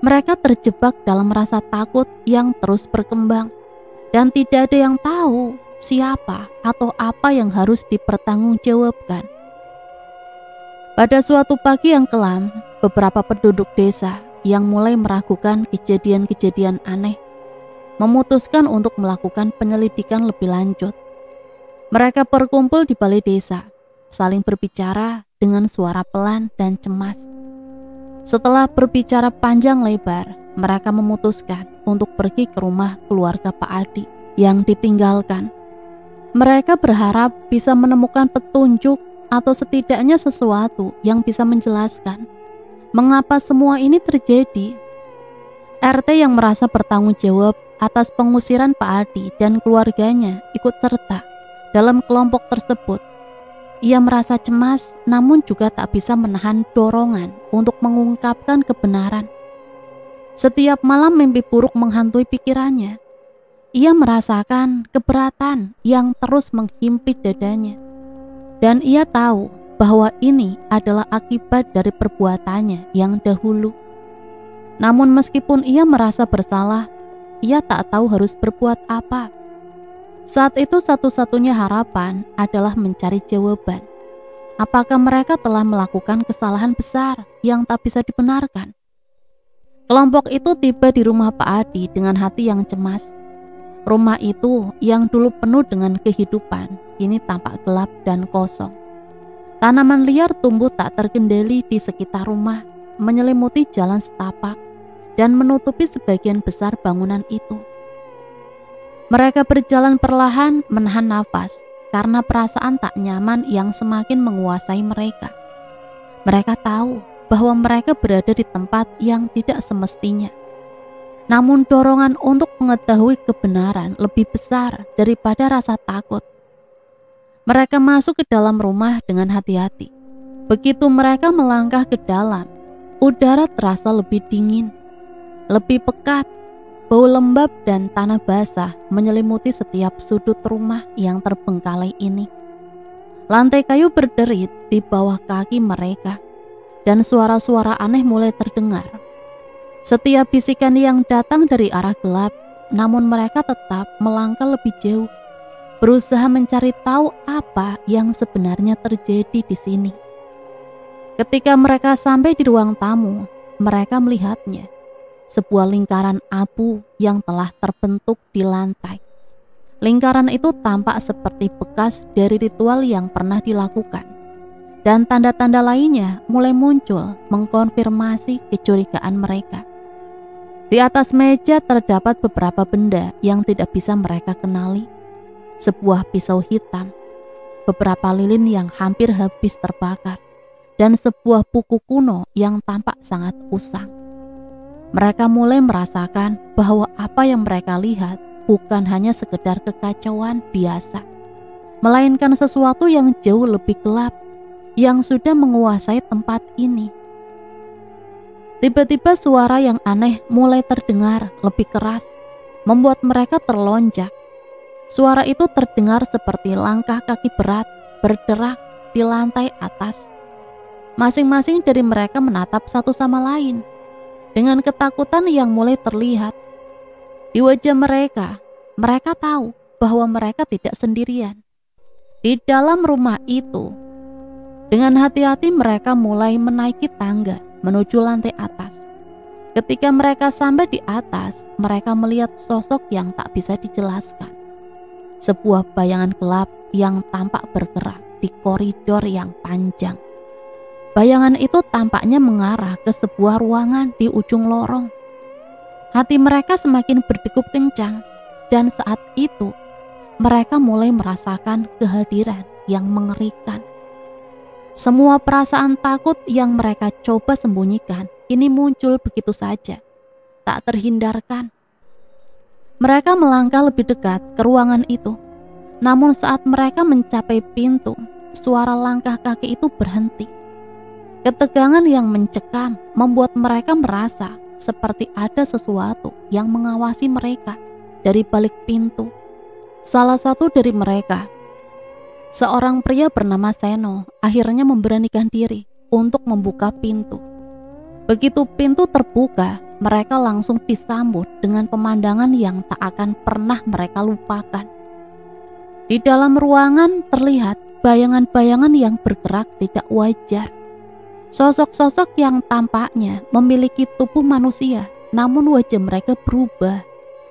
Mereka terjebak dalam rasa takut yang terus berkembang, dan tidak ada yang tahu siapa atau apa yang harus dipertanggungjawabkan. Pada suatu pagi yang kelam, beberapa penduduk desa yang mulai meragukan kejadian-kejadian aneh memutuskan untuk melakukan penyelidikan lebih lanjut. Mereka berkumpul di balai desa, saling berbicara dengan suara pelan dan cemas. Setelah berbicara panjang lebar, mereka memutuskan untuk pergi ke rumah keluarga Pak Adi yang ditinggalkan. Mereka berharap bisa menemukan petunjuk atau setidaknya sesuatu yang bisa menjelaskan mengapa semua ini terjadi. RT yang merasa bertanggung jawab atas pengusiran Pak Adi dan keluarganya ikut serta dalam kelompok tersebut. Ia merasa cemas namun juga tak bisa menahan dorongan untuk mengungkapkan kebenaran. Setiap malam mimpi buruk menghantui pikirannya. Ia merasakan keberatan yang terus menghimpit dadanya. Dan ia tahu bahwa ini adalah akibat dari perbuatannya yang dahulu. Namun meskipun ia merasa bersalah, ia tak tahu harus berbuat apa. Saat itu satu-satunya harapan adalah mencari jawaban. Apakah mereka telah melakukan kesalahan besar yang tak bisa dibenarkan? Kelompok itu tiba di rumah Pak Adi dengan hati yang cemas. Rumah itu yang dulu penuh dengan kehidupan, kini tampak gelap dan kosong. Tanaman liar tumbuh tak terkendali di sekitar rumah, menyelimuti jalan setapak, dan menutupi sebagian besar bangunan itu. Mereka berjalan perlahan menahan nafas, karena perasaan tak nyaman yang semakin menguasai mereka. Mereka tahu bahwa mereka berada di tempat yang tidak semestinya. Namun dorongan untuk mengetahui kebenaran lebih besar daripada rasa takut. Mereka masuk ke dalam rumah dengan hati-hati. Begitu mereka melangkah ke dalam, udara terasa lebih dingin, lebih pekat. Bau lembab dan tanah basah menyelimuti setiap sudut rumah yang terbengkalai ini. Lantai kayu berderit di bawah kaki mereka, dan suara-suara aneh mulai terdengar. Setiap bisikan yang datang dari arah gelap, namun mereka tetap melangkah lebih jauh, berusaha mencari tahu apa yang sebenarnya terjadi di sini. Ketika mereka sampai di ruang tamu, mereka melihatnya, sebuah lingkaran abu yang telah terbentuk di lantai. Lingkaran itu tampak seperti bekas dari ritual yang pernah dilakukan, dan tanda-tanda lainnya mulai muncul mengkonfirmasi kecurigaan mereka. Di atas meja terdapat beberapa benda yang tidak bisa mereka kenali. Sebuah pisau hitam, beberapa lilin yang hampir habis terbakar, dan sebuah buku kuno yang tampak sangat usang. Mereka mulai merasakan bahwa apa yang mereka lihat bukan hanya sekedar kekacauan biasa, melainkan sesuatu yang jauh lebih gelap yang sudah menguasai tempat ini. Tiba-tiba suara yang aneh mulai terdengar lebih keras, membuat mereka terlonjak. Suara itu terdengar seperti langkah kaki berat berderak di lantai atas. Masing-masing dari mereka menatap satu sama lain dengan ketakutan yang mulai terlihat. Di wajah mereka, mereka tahu bahwa mereka tidak sendirian. Di dalam rumah itu, dengan hati-hati mereka mulai menaiki tangga menuju lantai atas. Ketika mereka sampai di atas, mereka melihat sosok yang tak bisa dijelaskan. Sebuah bayangan gelap yang tampak bergerak di koridor yang panjang. Bayangan itu tampaknya mengarah ke sebuah ruangan di ujung lorong. Hati mereka semakin berdegup kencang, dan saat itu mereka mulai merasakan kehadiran yang mengerikan. Semua perasaan takut yang mereka coba sembunyikan kini muncul begitu saja, tak terhindarkan. Mereka melangkah lebih dekat ke ruangan itu. Namun saat mereka mencapai pintu, suara langkah kaki itu berhenti. Ketegangan yang mencekam membuat mereka merasa seperti ada sesuatu yang mengawasi mereka dari balik pintu. Salah satu dari mereka, seorang pria bernama Seno, akhirnya memberanikan diri untuk membuka pintu. Begitu pintu terbuka, mereka langsung disambut dengan pemandangan yang tak akan pernah mereka lupakan. Di dalam ruangan terlihat bayangan-bayangan yang bergerak tidak wajar. Sosok-sosok yang tampaknya memiliki tubuh manusia, namun wajah mereka berubah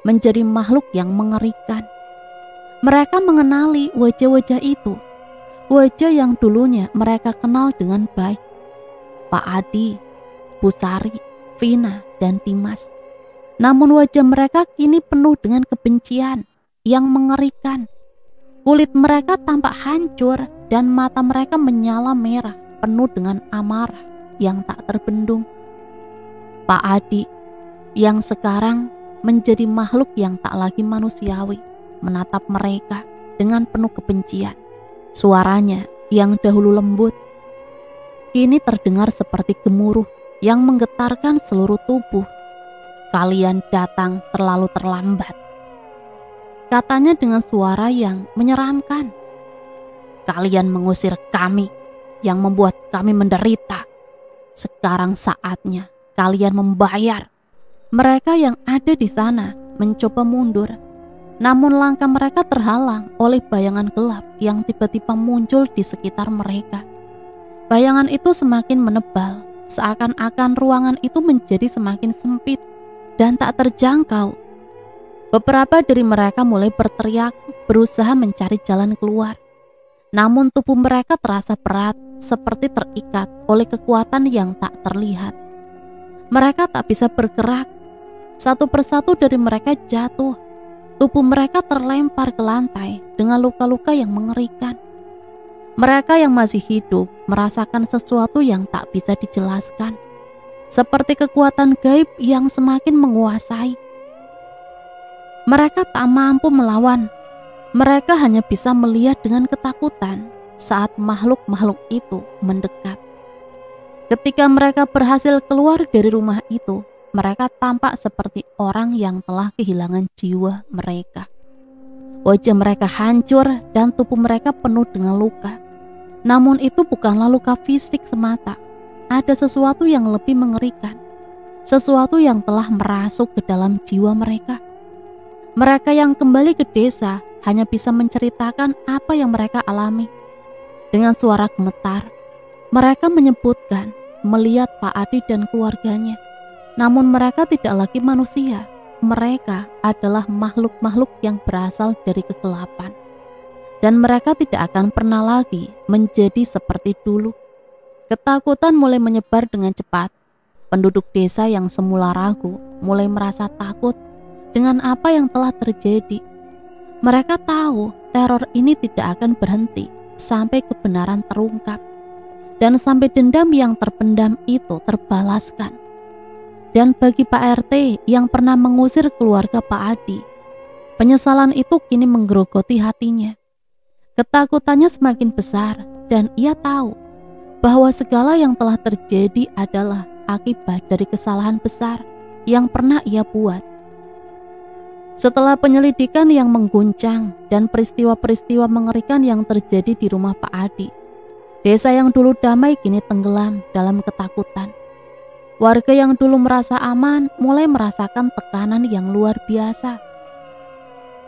menjadi makhluk yang mengerikan. Mereka mengenali wajah-wajah itu, wajah yang dulunya mereka kenal dengan baik. Pak Adi, Bu Sari, Vina, dan Dimas. Namun wajah mereka kini penuh dengan kebencian yang mengerikan. Kulit mereka tampak hancur dan mata mereka menyala merah, penuh dengan amarah yang tak terbendung. Pak Adi yang sekarang menjadi makhluk yang tak lagi manusiawi menatap mereka dengan penuh kebencian. Suaranya yang dahulu lembut kini terdengar seperti gemuruh yang menggetarkan seluruh tubuh. Kalian datang terlalu terlambat, katanya dengan suara yang menyeramkan. Kalian mengusir kami yang membuat kami menderita. Sekarang saatnya kalian membayar. Mereka yang ada di sana mencoba mundur, namun langkah mereka terhalang oleh bayangan gelap yang tiba-tiba muncul di sekitar mereka. Bayangan itu semakin menebal, seakan-akan ruangan itu menjadi semakin sempit dan tak terjangkau. Beberapa dari mereka mulai berteriak, berusaha mencari jalan keluar. Namun tubuh mereka terasa berat, seperti terikat oleh kekuatan yang tak terlihat. Mereka tak bisa bergerak. Satu persatu dari mereka jatuh. Tubuh mereka terlempar ke lantai dengan luka-luka yang mengerikan. Mereka yang masih hidup merasakan sesuatu yang tak bisa dijelaskan, seperti kekuatan gaib yang semakin menguasai. Mereka tak mampu melawan. Mereka hanya bisa melihat dengan ketakutan saat makhluk-makhluk itu mendekat. Ketika mereka berhasil keluar dari rumah itu, mereka tampak seperti orang yang telah kehilangan jiwa mereka. Wajah mereka hancur dan tubuh mereka penuh dengan luka. Namun itu bukanlah luka fisik semata. Ada sesuatu yang lebih mengerikan. Sesuatu yang telah merasuk ke dalam jiwa mereka. Mereka yang kembali ke desa hanya bisa menceritakan apa yang mereka alami. Dengan suara gemetar, mereka menyebutkan melihat Pak Adi dan keluarganya. Namun mereka tidak lagi manusia. Mereka adalah makhluk-makhluk yang berasal dari kegelapan. Dan mereka tidak akan pernah lagi menjadi seperti dulu. Ketakutan mulai menyebar dengan cepat. Penduduk desa yang semula ragu mulai merasa takut dengan apa yang telah terjadi. Mereka tahu teror ini tidak akan berhenti sampai kebenaran terungkap. Dan sampai dendam yang terpendam itu terbalaskan. Dan bagi Pak RT yang pernah mengusir keluarga Pak Adi, penyesalan itu kini menggerogoti hatinya. Ketakutannya semakin besar dan ia tahu bahwa segala yang telah terjadi adalah akibat dari kesalahan besar yang pernah ia buat. Setelah penyelidikan yang mengguncang dan peristiwa-peristiwa mengerikan yang terjadi di rumah Pak Adi, desa yang dulu damai kini tenggelam dalam ketakutan. Warga yang dulu merasa aman mulai merasakan tekanan yang luar biasa.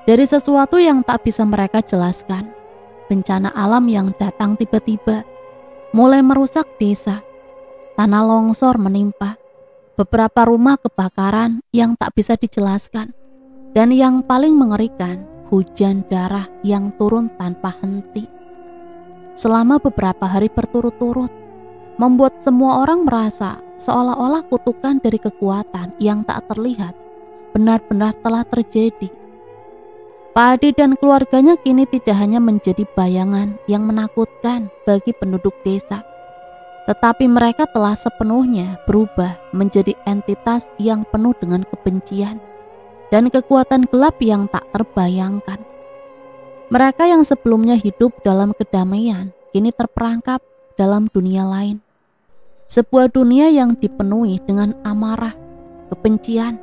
Dari sesuatu yang tak bisa mereka jelaskan, bencana alam yang datang tiba-tiba mulai merusak desa. Tanah longsor menimpa, beberapa rumah kebakaran yang tak bisa dijelaskan, dan yang paling mengerikan, hujan darah yang turun tanpa henti. Selama beberapa hari berturut-turut, membuat semua orang merasa seolah-olah kutukan dari kekuatan yang tak terlihat benar-benar telah terjadi. Pak Adi dan keluarganya kini tidak hanya menjadi bayangan yang menakutkan bagi penduduk desa, tetapi mereka telah sepenuhnya berubah menjadi entitas yang penuh dengan kebencian dan kekuatan gelap yang tak terbayangkan. Mereka yang sebelumnya hidup dalam kedamaian kini terperangkap dalam dunia lain. Sebuah dunia yang dipenuhi dengan amarah, kebencian,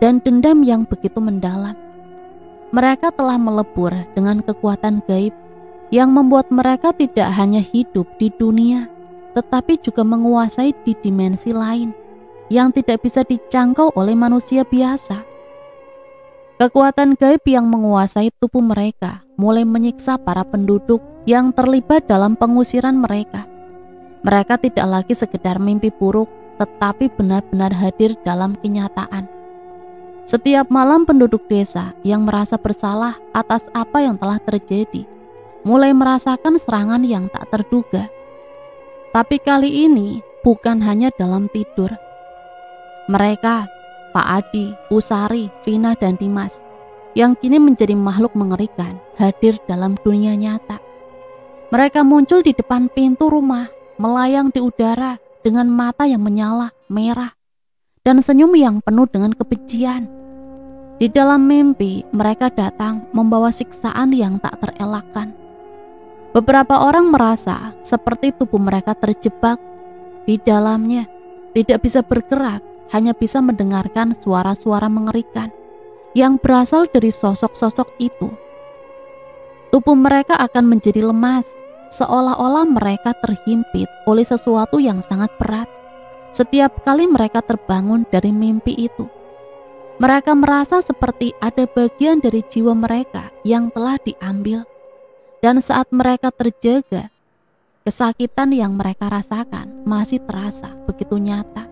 dan dendam yang begitu mendalam. Mereka telah melebur dengan kekuatan gaib yang membuat mereka tidak hanya hidup di dunia, tetapi juga menguasai di dimensi lain yang tidak bisa dijangkau oleh manusia biasa. Kekuatan gaib yang menguasai tubuh mereka mulai menyiksa para penduduk yang terlibat dalam pengusiran mereka. Mereka tidak lagi sekedar mimpi buruk, tetapi benar-benar hadir dalam kenyataan. Setiap malam penduduk desa yang merasa bersalah atas apa yang telah terjadi mulai merasakan serangan yang tak terduga. Tapi kali ini bukan hanya dalam tidur. Mereka, Pak Adi, Usari, Vina, dan Dimas, yang kini menjadi makhluk mengerikan, hadir dalam dunia nyata. Mereka muncul di depan pintu rumah, melayang di udara dengan mata yang menyala, merah, dan senyum yang penuh dengan kebencian. Di dalam mimpi, mereka datang membawa siksaan yang tak terelakkan. Beberapa orang merasa seperti tubuh mereka terjebak di dalamnya, tidak bisa bergerak, hanya bisa mendengarkan suara-suara mengerikan yang berasal dari sosok-sosok itu. Tubuh mereka akan menjadi lemas, seolah-olah mereka terhimpit oleh sesuatu yang sangat berat. Setiap kali mereka terbangun dari mimpi itu, mereka merasa seperti ada bagian dari jiwa mereka yang telah diambil. Dan saat mereka terjaga, kesakitan yang mereka rasakan masih terasa begitu nyata.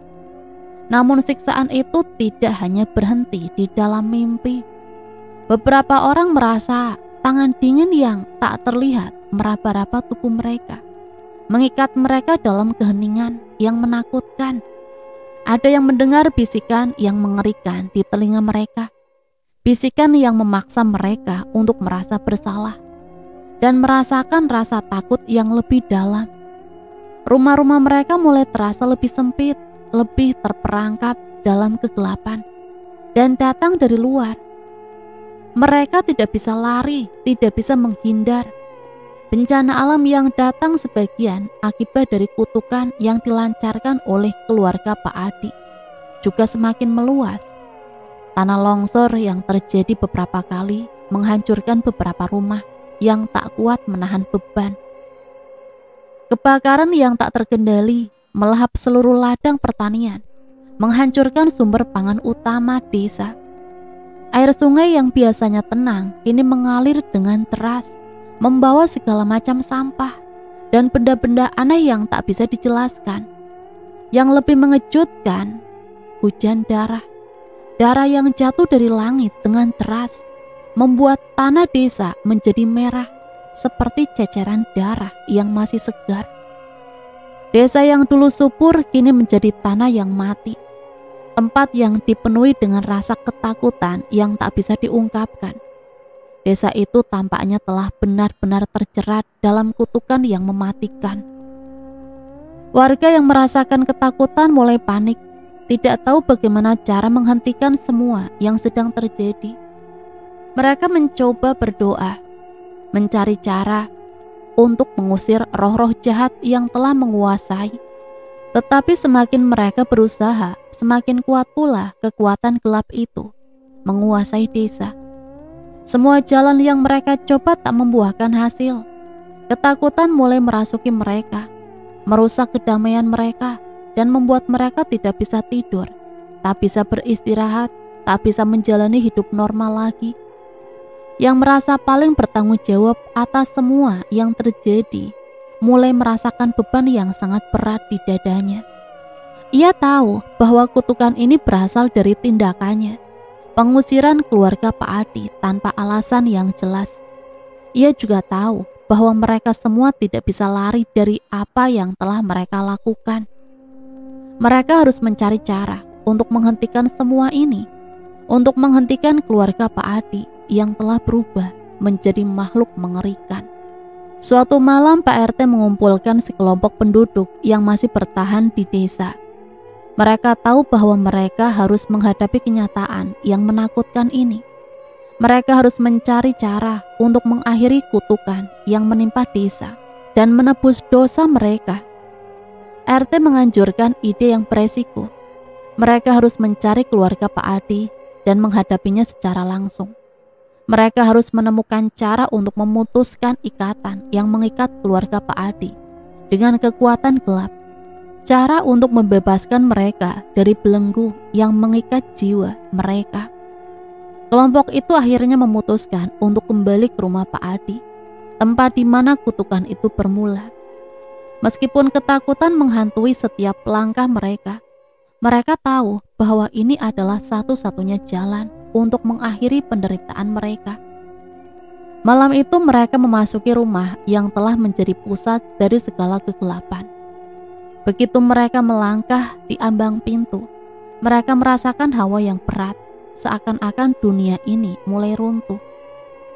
Namun siksaan itu tidak hanya berhenti di dalam mimpi. Beberapa orang merasa tangan dingin yang tak terlihat meraba-raba tubuh mereka, mengikat mereka dalam keheningan yang menakutkan. Ada yang mendengar bisikan yang mengerikan di telinga mereka, bisikan yang memaksa mereka untuk merasa bersalah dan merasakan rasa takut yang lebih dalam. Rumah-rumah mereka mulai terasa lebih sempit, lebih terperangkap dalam kegelapan, dan datang dari luar. Mereka tidak bisa lari, tidak bisa menghindar. Bencana alam yang datang sebagian akibat dari kutukan yang dilancarkan oleh keluarga Pak Adi juga semakin meluas. Tanah longsor yang terjadi beberapa kali menghancurkan beberapa rumah yang tak kuat menahan beban. Kebakaran yang tak terkendali melahap seluruh ladang pertanian, menghancurkan sumber pangan utama desa. Air sungai yang biasanya tenang kini mengalir dengan deras, membawa segala macam sampah dan benda-benda aneh yang tak bisa dijelaskan. Yang lebih mengejutkan, hujan darah. Darah yang jatuh dari langit dengan deras membuat tanah desa menjadi merah seperti ceceran darah yang masih segar. Desa yang dulu subur kini menjadi tanah yang mati, tempat yang dipenuhi dengan rasa ketakutan yang tak bisa diungkapkan. Desa itu tampaknya telah benar-benar terjerat dalam kutukan yang mematikan. Warga yang merasakan ketakutan mulai panik, tidak tahu bagaimana cara menghentikan semua yang sedang terjadi. Mereka mencoba berdoa, mencari cara untuk mengusir roh-roh jahat yang telah menguasai. Tetapi semakin mereka berusaha, semakin kuat pula kekuatan gelap itu menguasai desa. Semua jalan yang mereka coba tak membuahkan hasil. Ketakutan mulai merasuki mereka, merusak kedamaian mereka, dan membuat mereka tidak bisa tidur, tak bisa beristirahat, tak bisa menjalani hidup normal lagi. Yang merasa paling bertanggung jawab atas semua yang terjadi mulai merasakan beban yang sangat berat di dadanya. Ia tahu bahwa kutukan ini berasal dari tindakannya, pengusiran keluarga Pak Adi tanpa alasan yang jelas. Ia juga tahu bahwa mereka semua tidak bisa lari dari apa yang telah mereka lakukan. Mereka harus mencari cara untuk menghentikan semua ini, untuk menghentikan keluarga Pak Adi yang telah berubah menjadi makhluk mengerikan. Suatu malam Pak RT mengumpulkan sekelompok penduduk yang masih bertahan di desa. Mereka tahu bahwa mereka harus menghadapi kenyataan yang menakutkan ini. Mereka harus mencari cara untuk mengakhiri kutukan yang menimpa desa dan menebus dosa mereka. RT menganjurkan ide yang beresiko. Mereka harus mencari keluarga Pak Adi dan menghadapinya secara langsung. Mereka harus menemukan cara untuk memutuskan ikatan yang mengikat keluarga Pak Adi dengan kekuatan gelap. Cara untuk membebaskan mereka dari belenggu yang mengikat jiwa mereka. Kelompok itu akhirnya memutuskan untuk kembali ke rumah Pak Adi, tempat di mana kutukan itu bermula. Meskipun ketakutan menghantui setiap langkah mereka, mereka tahu bahwa ini adalah satu-satunya jalan untuk mengakhiri penderitaan mereka. Malam itu mereka memasuki rumah yang telah menjadi pusat dari segala kegelapan. Begitu mereka melangkah di ambang pintu, mereka merasakan hawa yang berat, seakan-akan dunia ini mulai runtuh.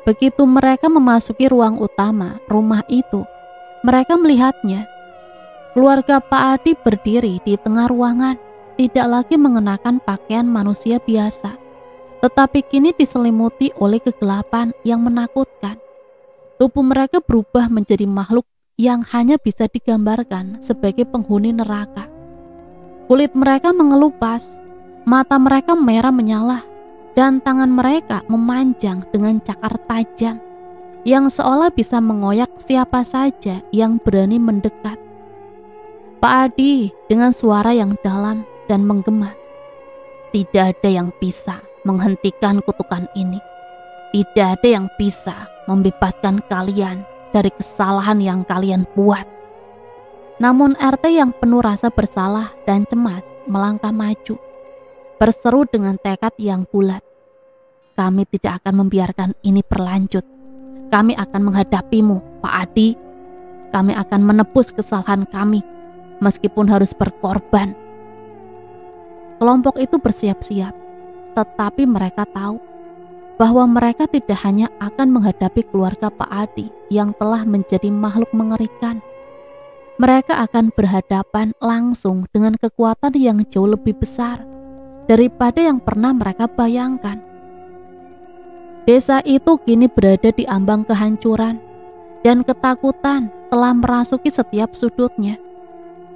Begitu mereka memasuki ruang utama rumah itu, mereka melihatnya. Keluarga Pak Adi berdiri di tengah ruangan, tidak lagi mengenakan pakaian manusia biasa, tetapi kini diselimuti oleh kegelapan yang menakutkan. Tubuh mereka berubah menjadi makhluk yang hanya bisa digambarkan sebagai penghuni neraka. Kulit mereka mengelupas, mata mereka merah menyala, dan tangan mereka memanjang dengan cakar tajam yang seolah bisa mengoyak siapa saja yang berani mendekat. Pak Adi dengan suara yang dalam dan menggema, "Tidak ada yang bisa menghentikan kutukan ini. Tidak ada yang bisa membebaskan kalian dari kesalahan yang kalian buat." Namun RT yang penuh rasa bersalah dan cemas melangkah maju, berseru dengan tekad yang bulat, "Kami tidak akan membiarkan ini berlanjut. Kami akan menghadapimu, Pak Adi. Kami akan menebus kesalahan kami, meskipun harus berkorban." Kelompok itu bersiap-siap, tetapi mereka tahu bahwa mereka tidak hanya akan menghadapi keluarga Pak Adi yang telah menjadi makhluk mengerikan. Mereka akan berhadapan langsung dengan kekuatan yang jauh lebih besar daripada yang pernah mereka bayangkan. Desa itu kini berada di ambang kehancuran, dan ketakutan telah merasuki setiap sudutnya.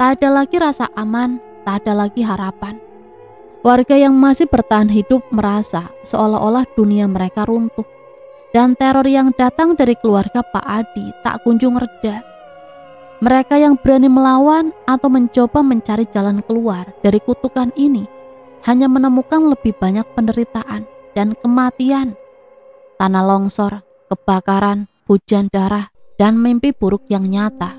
Tak ada lagi rasa aman, tak ada lagi harapan. Warga yang masih bertahan hidup merasa seolah-olah dunia mereka runtuh, dan teror yang datang dari keluarga Pak Adi tak kunjung reda. Mereka yang berani melawan atau mencoba mencari jalan keluar dari kutukan ini hanya menemukan lebih banyak penderitaan dan kematian. Tanah longsor, kebakaran, hujan darah, dan mimpi buruk yang nyata.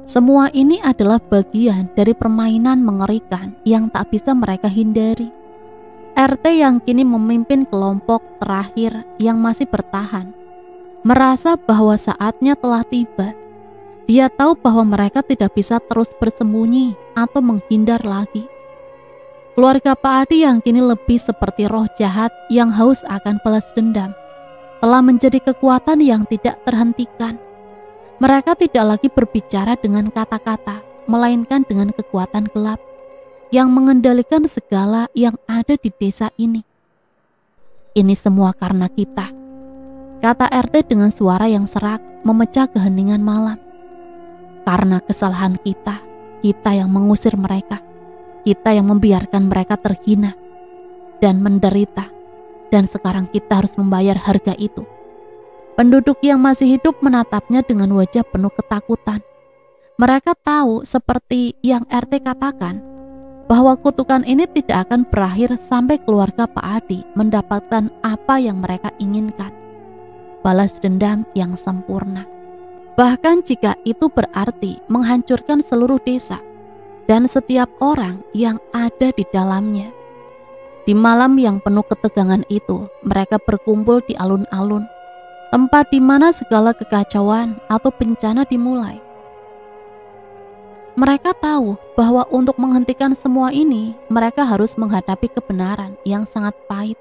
Semua ini adalah bagian dari permainan mengerikan yang tak bisa mereka hindari. RT yang kini memimpin kelompok terakhir yang masih bertahan, merasa bahwa saatnya telah tiba. Dia tahu bahwa mereka tidak bisa terus bersembunyi atau menghindar lagi. Keluarga Pak Adi yang kini lebih seperti roh jahat yang haus akan balas dendam, telah menjadi kekuatan yang tidak terhentikan. Mereka tidak lagi berbicara dengan kata-kata, melainkan dengan kekuatan gelap yang mengendalikan segala yang ada di desa ini. "Ini semua karena kita," kata RT dengan suara yang serak memecah keheningan malam. "Karena kesalahan kita, kita yang mengusir mereka, kita yang membiarkan mereka terhina dan menderita, dan sekarang kita harus membayar harga itu." Penduduk yang masih hidup menatapnya dengan wajah penuh ketakutan. Mereka tahu seperti yang RT katakan, bahwa kutukan ini tidak akan berakhir sampai keluarga Pak Adi mendapatkan apa yang mereka inginkan. Balas dendam yang sempurna. Bahkan jika itu berarti menghancurkan seluruh desa dan setiap orang yang ada di dalamnya. Di malam yang penuh ketegangan itu, mereka berkumpul di alun-alun, tempat di mana segala kekacauan atau bencana dimulai. Mereka tahu bahwa untuk menghentikan semua ini, mereka harus menghadapi kebenaran yang sangat pahit.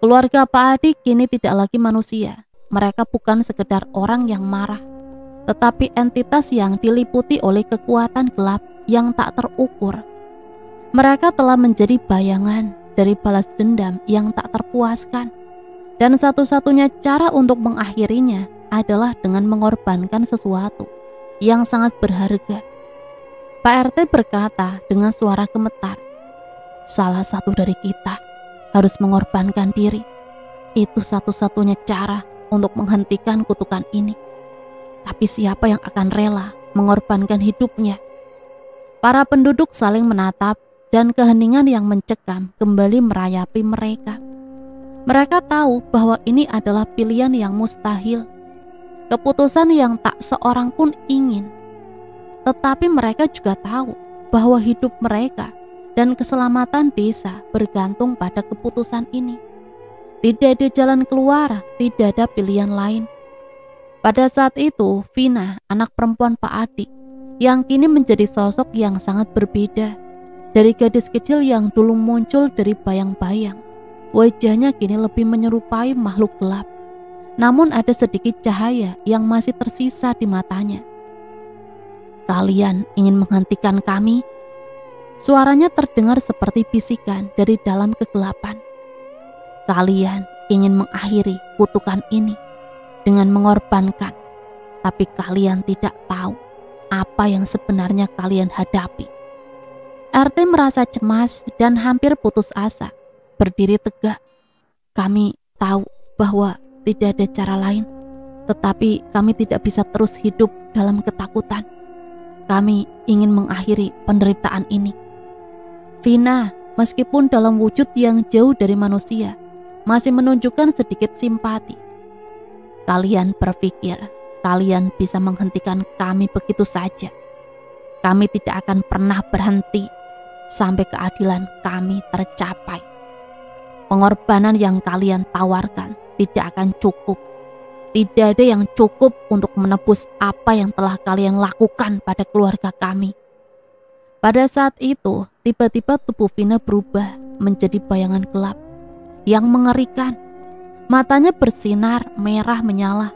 Keluarga Pak Adi kini tidak lagi manusia. Mereka bukan sekedar orang yang marah, tetapi entitas yang diliputi oleh kekuatan gelap yang tak terukur. Mereka telah menjadi bayangan dari balas dendam yang tak terpuaskan. Dan satu-satunya cara untuk mengakhirinya adalah dengan mengorbankan sesuatu yang sangat berharga. Pak RT berkata dengan suara gemetar, salah satu dari kita harus mengorbankan diri. Itu satu-satunya cara untuk menghentikan kutukan ini. Tapi siapa yang akan rela mengorbankan hidupnya? Para penduduk saling menatap dan keheningan yang mencekam kembali merayapi mereka. Mereka tahu bahwa ini adalah pilihan yang mustahil, keputusan yang tak seorang pun ingin. Tetapi mereka juga tahu bahwa hidup mereka dan keselamatan desa bergantung pada keputusan ini. Tidak ada jalan keluar, tidak ada pilihan lain. Pada saat itu, Vina, anak perempuan Pak Adi, yang kini menjadi sosok yang sangat berbeda dari gadis kecil yang dulu muncul dari bayang-bayang. Wajahnya kini lebih menyerupai makhluk gelap. Namun ada sedikit cahaya yang masih tersisa di matanya. "Kalian ingin menghentikan kami?" Suaranya terdengar seperti bisikan dari dalam kegelapan. "Kalian ingin mengakhiri kutukan ini dengan mengorbankan, tapi kalian tidak tahu apa yang sebenarnya kalian hadapi." RT merasa cemas dan hampir putus asa. Berdiri tegak. "Kami tahu bahwa tidak ada cara lain, tetapi kami tidak bisa terus hidup dalam ketakutan. Kami ingin mengakhiri penderitaan ini." Vina, meskipun dalam wujud yang jauh dari manusia, masih menunjukkan sedikit simpati. "Kalian berpikir kalian bisa menghentikan kami begitu saja? Kami tidak akan pernah berhenti sampai keadilan kami tercapai. Pengorbanan yang kalian tawarkan tidak akan cukup. Tidak ada yang cukup untuk menebus apa yang telah kalian lakukan pada keluarga kami." Pada saat itu, tiba-tiba tubuh Vina berubah menjadi bayangan gelap yang mengerikan. Matanya bersinar merah menyala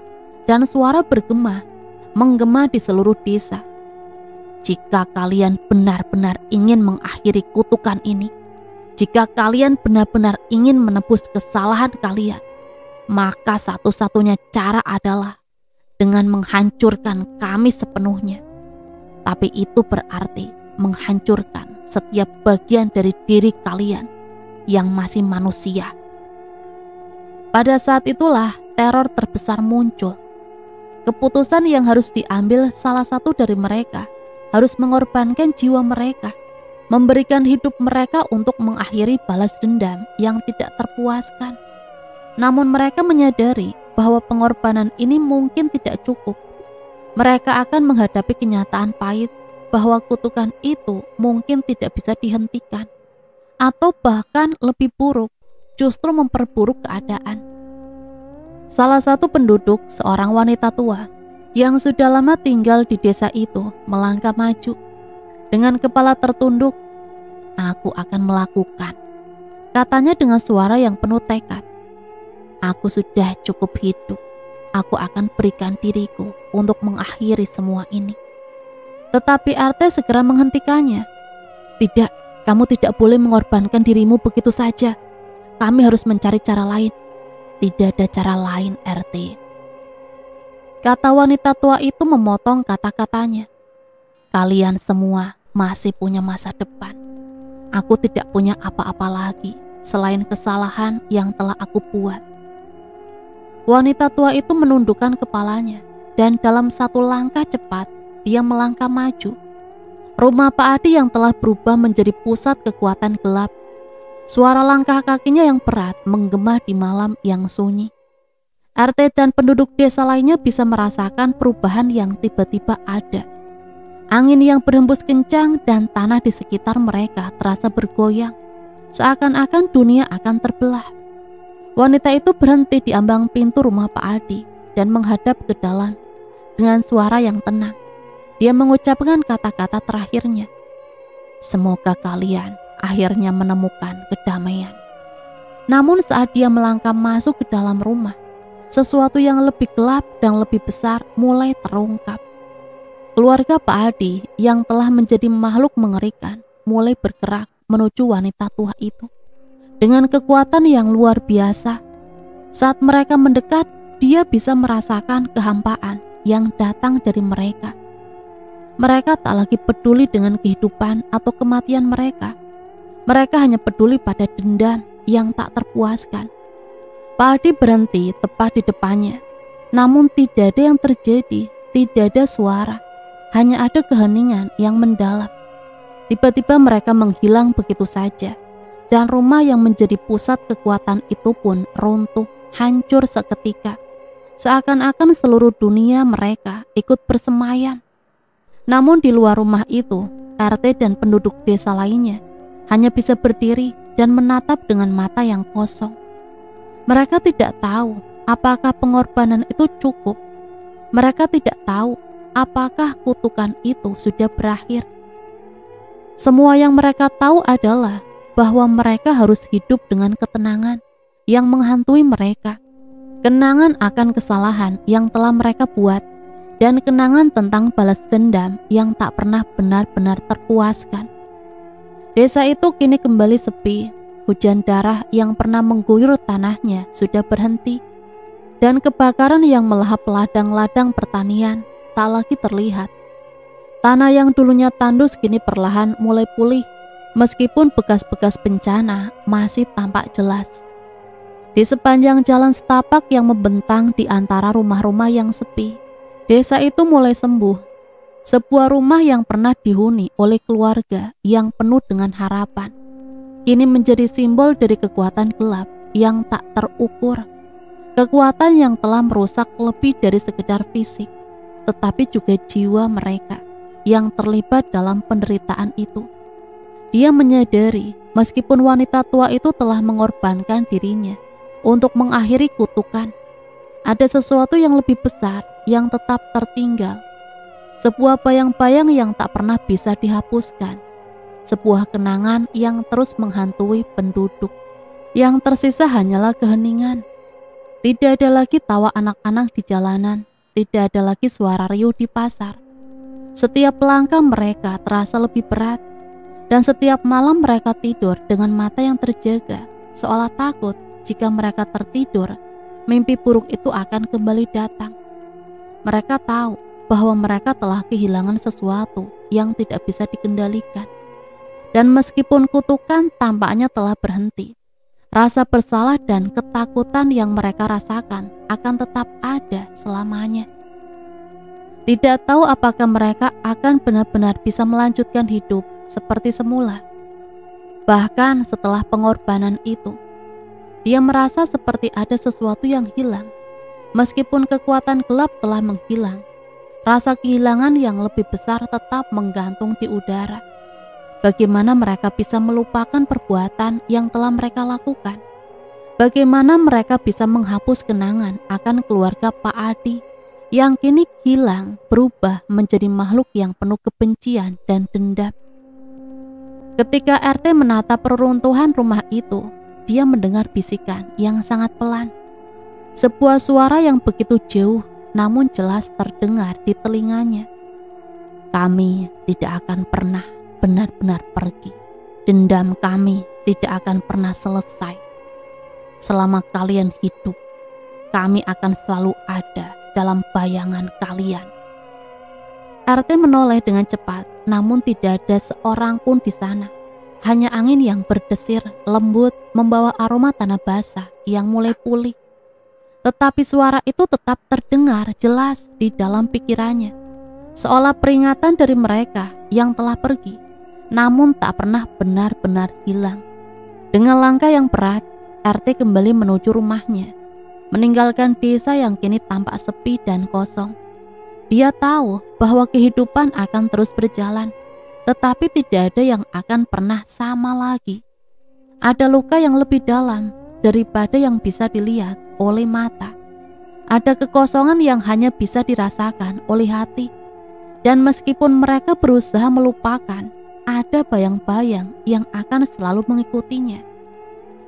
dan suara menggema di seluruh desa. "Jika kalian benar-benar ingin mengakhiri kutukan ini, jika kalian benar-benar ingin menebus kesalahan kalian, maka satu-satunya cara adalah dengan menghancurkan kami sepenuhnya. Tapi itu berarti menghancurkan setiap bagian dari diri kalian yang masih manusia." Pada saat itulah teror terbesar muncul. Keputusan yang harus diambil salah satu dari mereka harus mengorbankan jiwa mereka, memberikan hidup mereka untuk mengakhiri balas dendam yang tidak terpuaskan. Namun mereka menyadari bahwa pengorbanan ini mungkin tidak cukup. Mereka akan menghadapi kenyataan pahit bahwa kutukan itu mungkin tidak bisa dihentikan, atau bahkan lebih buruk, justru memperburuk keadaan. Salah satu penduduk, seorang wanita tua yang sudah lama tinggal di desa itu, melangkah maju. Dengan kepala tertunduk, "Aku akan melakukan," katanya dengan suara yang penuh tekad. "Aku sudah cukup hidup. Aku akan berikan diriku untuk mengakhiri semua ini." Tetapi RT segera menghentikannya. "Tidak, kamu tidak boleh mengorbankan dirimu begitu saja. Kami harus mencari cara lain." "Tidak ada cara lain, RT," kata wanita tua itu memotong kata-katanya. "Kalian semua masih punya masa depan. Aku tidak punya apa-apa lagi selain kesalahan yang telah aku buat." Wanita tua itu menundukkan kepalanya dan dalam satu langkah cepat dia melangkah maju. Rumah Pak Adi yang telah berubah menjadi pusat kekuatan gelap. Suara langkah kakinya yang berat menggema di malam yang sunyi. RT dan penduduk desa lainnya bisa merasakan perubahan yang tiba-tiba ada. Angin yang berhembus kencang dan tanah di sekitar mereka terasa bergoyang, seakan-akan dunia akan terbelah. Wanita itu berhenti di ambang pintu rumah Pak Adi dan menghadap ke dalam. Dengan suara yang tenang, dia mengucapkan kata-kata terakhirnya. "Semoga kalian akhirnya menemukan kedamaian." Namun saat dia melangkah masuk ke dalam rumah, sesuatu yang lebih gelap dan lebih besar mulai terungkap. Keluarga Pak Adi yang telah menjadi makhluk mengerikan mulai bergerak menuju wanita tua itu dengan kekuatan yang luar biasa. Saat mereka mendekat, dia bisa merasakan kehampaan yang datang dari mereka. Mereka tak lagi peduli dengan kehidupan atau kematian mereka. Mereka hanya peduli pada dendam yang tak terpuaskan. Pak Adi berhenti tepat di depannya. Namun tidak ada yang terjadi, tidak ada suara. Hanya ada keheningan yang mendalam. Tiba-tiba mereka menghilang begitu saja. Dan rumah yang menjadi pusat kekuatan itu pun runtuh, hancur seketika. Seakan-akan seluruh dunia mereka ikut bersemayam. Namun di luar rumah itu, RT dan penduduk desa lainnya hanya bisa berdiri dan menatap dengan mata yang kosong. Mereka tidak tahu apakah pengorbanan itu cukup. Mereka tidak tahu apakah kutukan itu sudah berakhir. Semua yang mereka tahu adalah bahwa mereka harus hidup dengan ketenangan yang menghantui mereka. Kenangan akan kesalahan yang telah mereka buat, dan kenangan tentang balas dendam yang tak pernah benar-benar terpuaskan. Desa itu kini kembali sepi. Hujan darah yang pernah mengguyur tanahnya sudah berhenti, dan kebakaran yang melahap ladang-ladang pertanian tak lagi terlihat. Tanah yang dulunya tandus kini perlahan mulai pulih, meskipun bekas-bekas bencana masih tampak jelas. Di sepanjang jalan setapak yang membentang di antara rumah-rumah yang sepi, desa itu mulai sembuh. Sebuah rumah yang pernah dihuni oleh keluarga yang penuh dengan harapan, kini menjadi simbol dari kekuatan gelap yang tak terukur. Kekuatan yang telah merusak lebih dari sekedar fisik, tetapi juga jiwa mereka yang terlibat dalam penderitaan itu. Dia menyadari meskipun wanita tua itu telah mengorbankan dirinya untuk mengakhiri kutukan, ada sesuatu yang lebih besar yang tetap tertinggal. Sebuah bayang-bayang yang tak pernah bisa dihapuskan. Sebuah kenangan yang terus menghantui penduduk. Yang tersisa hanyalah keheningan. Tidak ada lagi tawa anak-anak di jalanan. Tidak ada lagi suara riuh di pasar. Setiap langkah mereka terasa lebih berat. Dan setiap malam mereka tidur dengan mata yang terjaga, seolah takut jika mereka tertidur, mimpi buruk itu akan kembali datang. Mereka tahu bahwa mereka telah kehilangan sesuatu yang tidak bisa dikendalikan. Dan meskipun kutukan tampaknya telah berhenti, rasa bersalah dan ketakutan yang mereka rasakan akan tetap ada selamanya. Tidak tahu apakah mereka akan benar-benar bisa melanjutkan hidup seperti semula. Bahkan setelah pengorbanan itu, dia merasa seperti ada sesuatu yang hilang. Meskipun kekuatan gelap telah menghilang, rasa kehilangan yang lebih besar tetap menggantung di udara. Bagaimana mereka bisa melupakan perbuatan yang telah mereka lakukan? Bagaimana mereka bisa menghapus kenangan akan keluarga Pak Adi yang kini hilang, berubah menjadi makhluk yang penuh kebencian dan dendam? Ketika RT menatap reruntuhan rumah itu, dia mendengar bisikan yang sangat pelan. Sebuah suara yang begitu jauh namun jelas terdengar di telinganya. Kami tidak akan pernah benar-benar pergi. Dendam kami tidak akan pernah selesai. Selama kalian hidup, kami akan selalu ada dalam bayangan kalian. RT menoleh dengan cepat, namun tidak ada seorang pun di sana. Hanya angin yang berdesir lembut membawa aroma tanah basah yang mulai pulih. Tetapi suara itu tetap terdengar jelas di dalam pikirannya, seolah peringatan dari mereka yang telah pergi, namun tak pernah benar-benar hilang. Dengan langkah yang berat, RT kembali menuju rumahnya, meninggalkan desa yang kini tampak sepi dan kosong. Dia tahu bahwa kehidupan akan terus berjalan, tetapi tidak ada yang akan pernah sama lagi. Ada luka yang lebih dalam daripada yang bisa dilihat oleh mata. Ada kekosongan yang hanya bisa dirasakan oleh hati. Dan meskipun mereka berusaha melupakan, ada bayang-bayang yang akan selalu mengikutinya.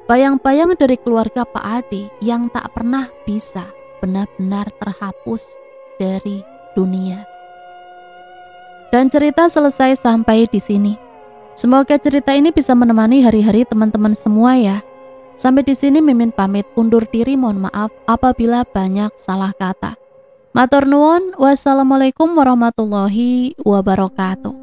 Bayang-bayang dari keluarga Pak Adi yang tak pernah bisa benar-benar terhapus dari dunia. Dan cerita selesai sampai di sini. Semoga cerita ini bisa menemani hari-hari teman-teman semua ya. Sampai di sini Mimin pamit undur diri, mohon maaf apabila banyak salah kata. Matur nuwun, wassalamualaikum warahmatullahi wabarakatuh.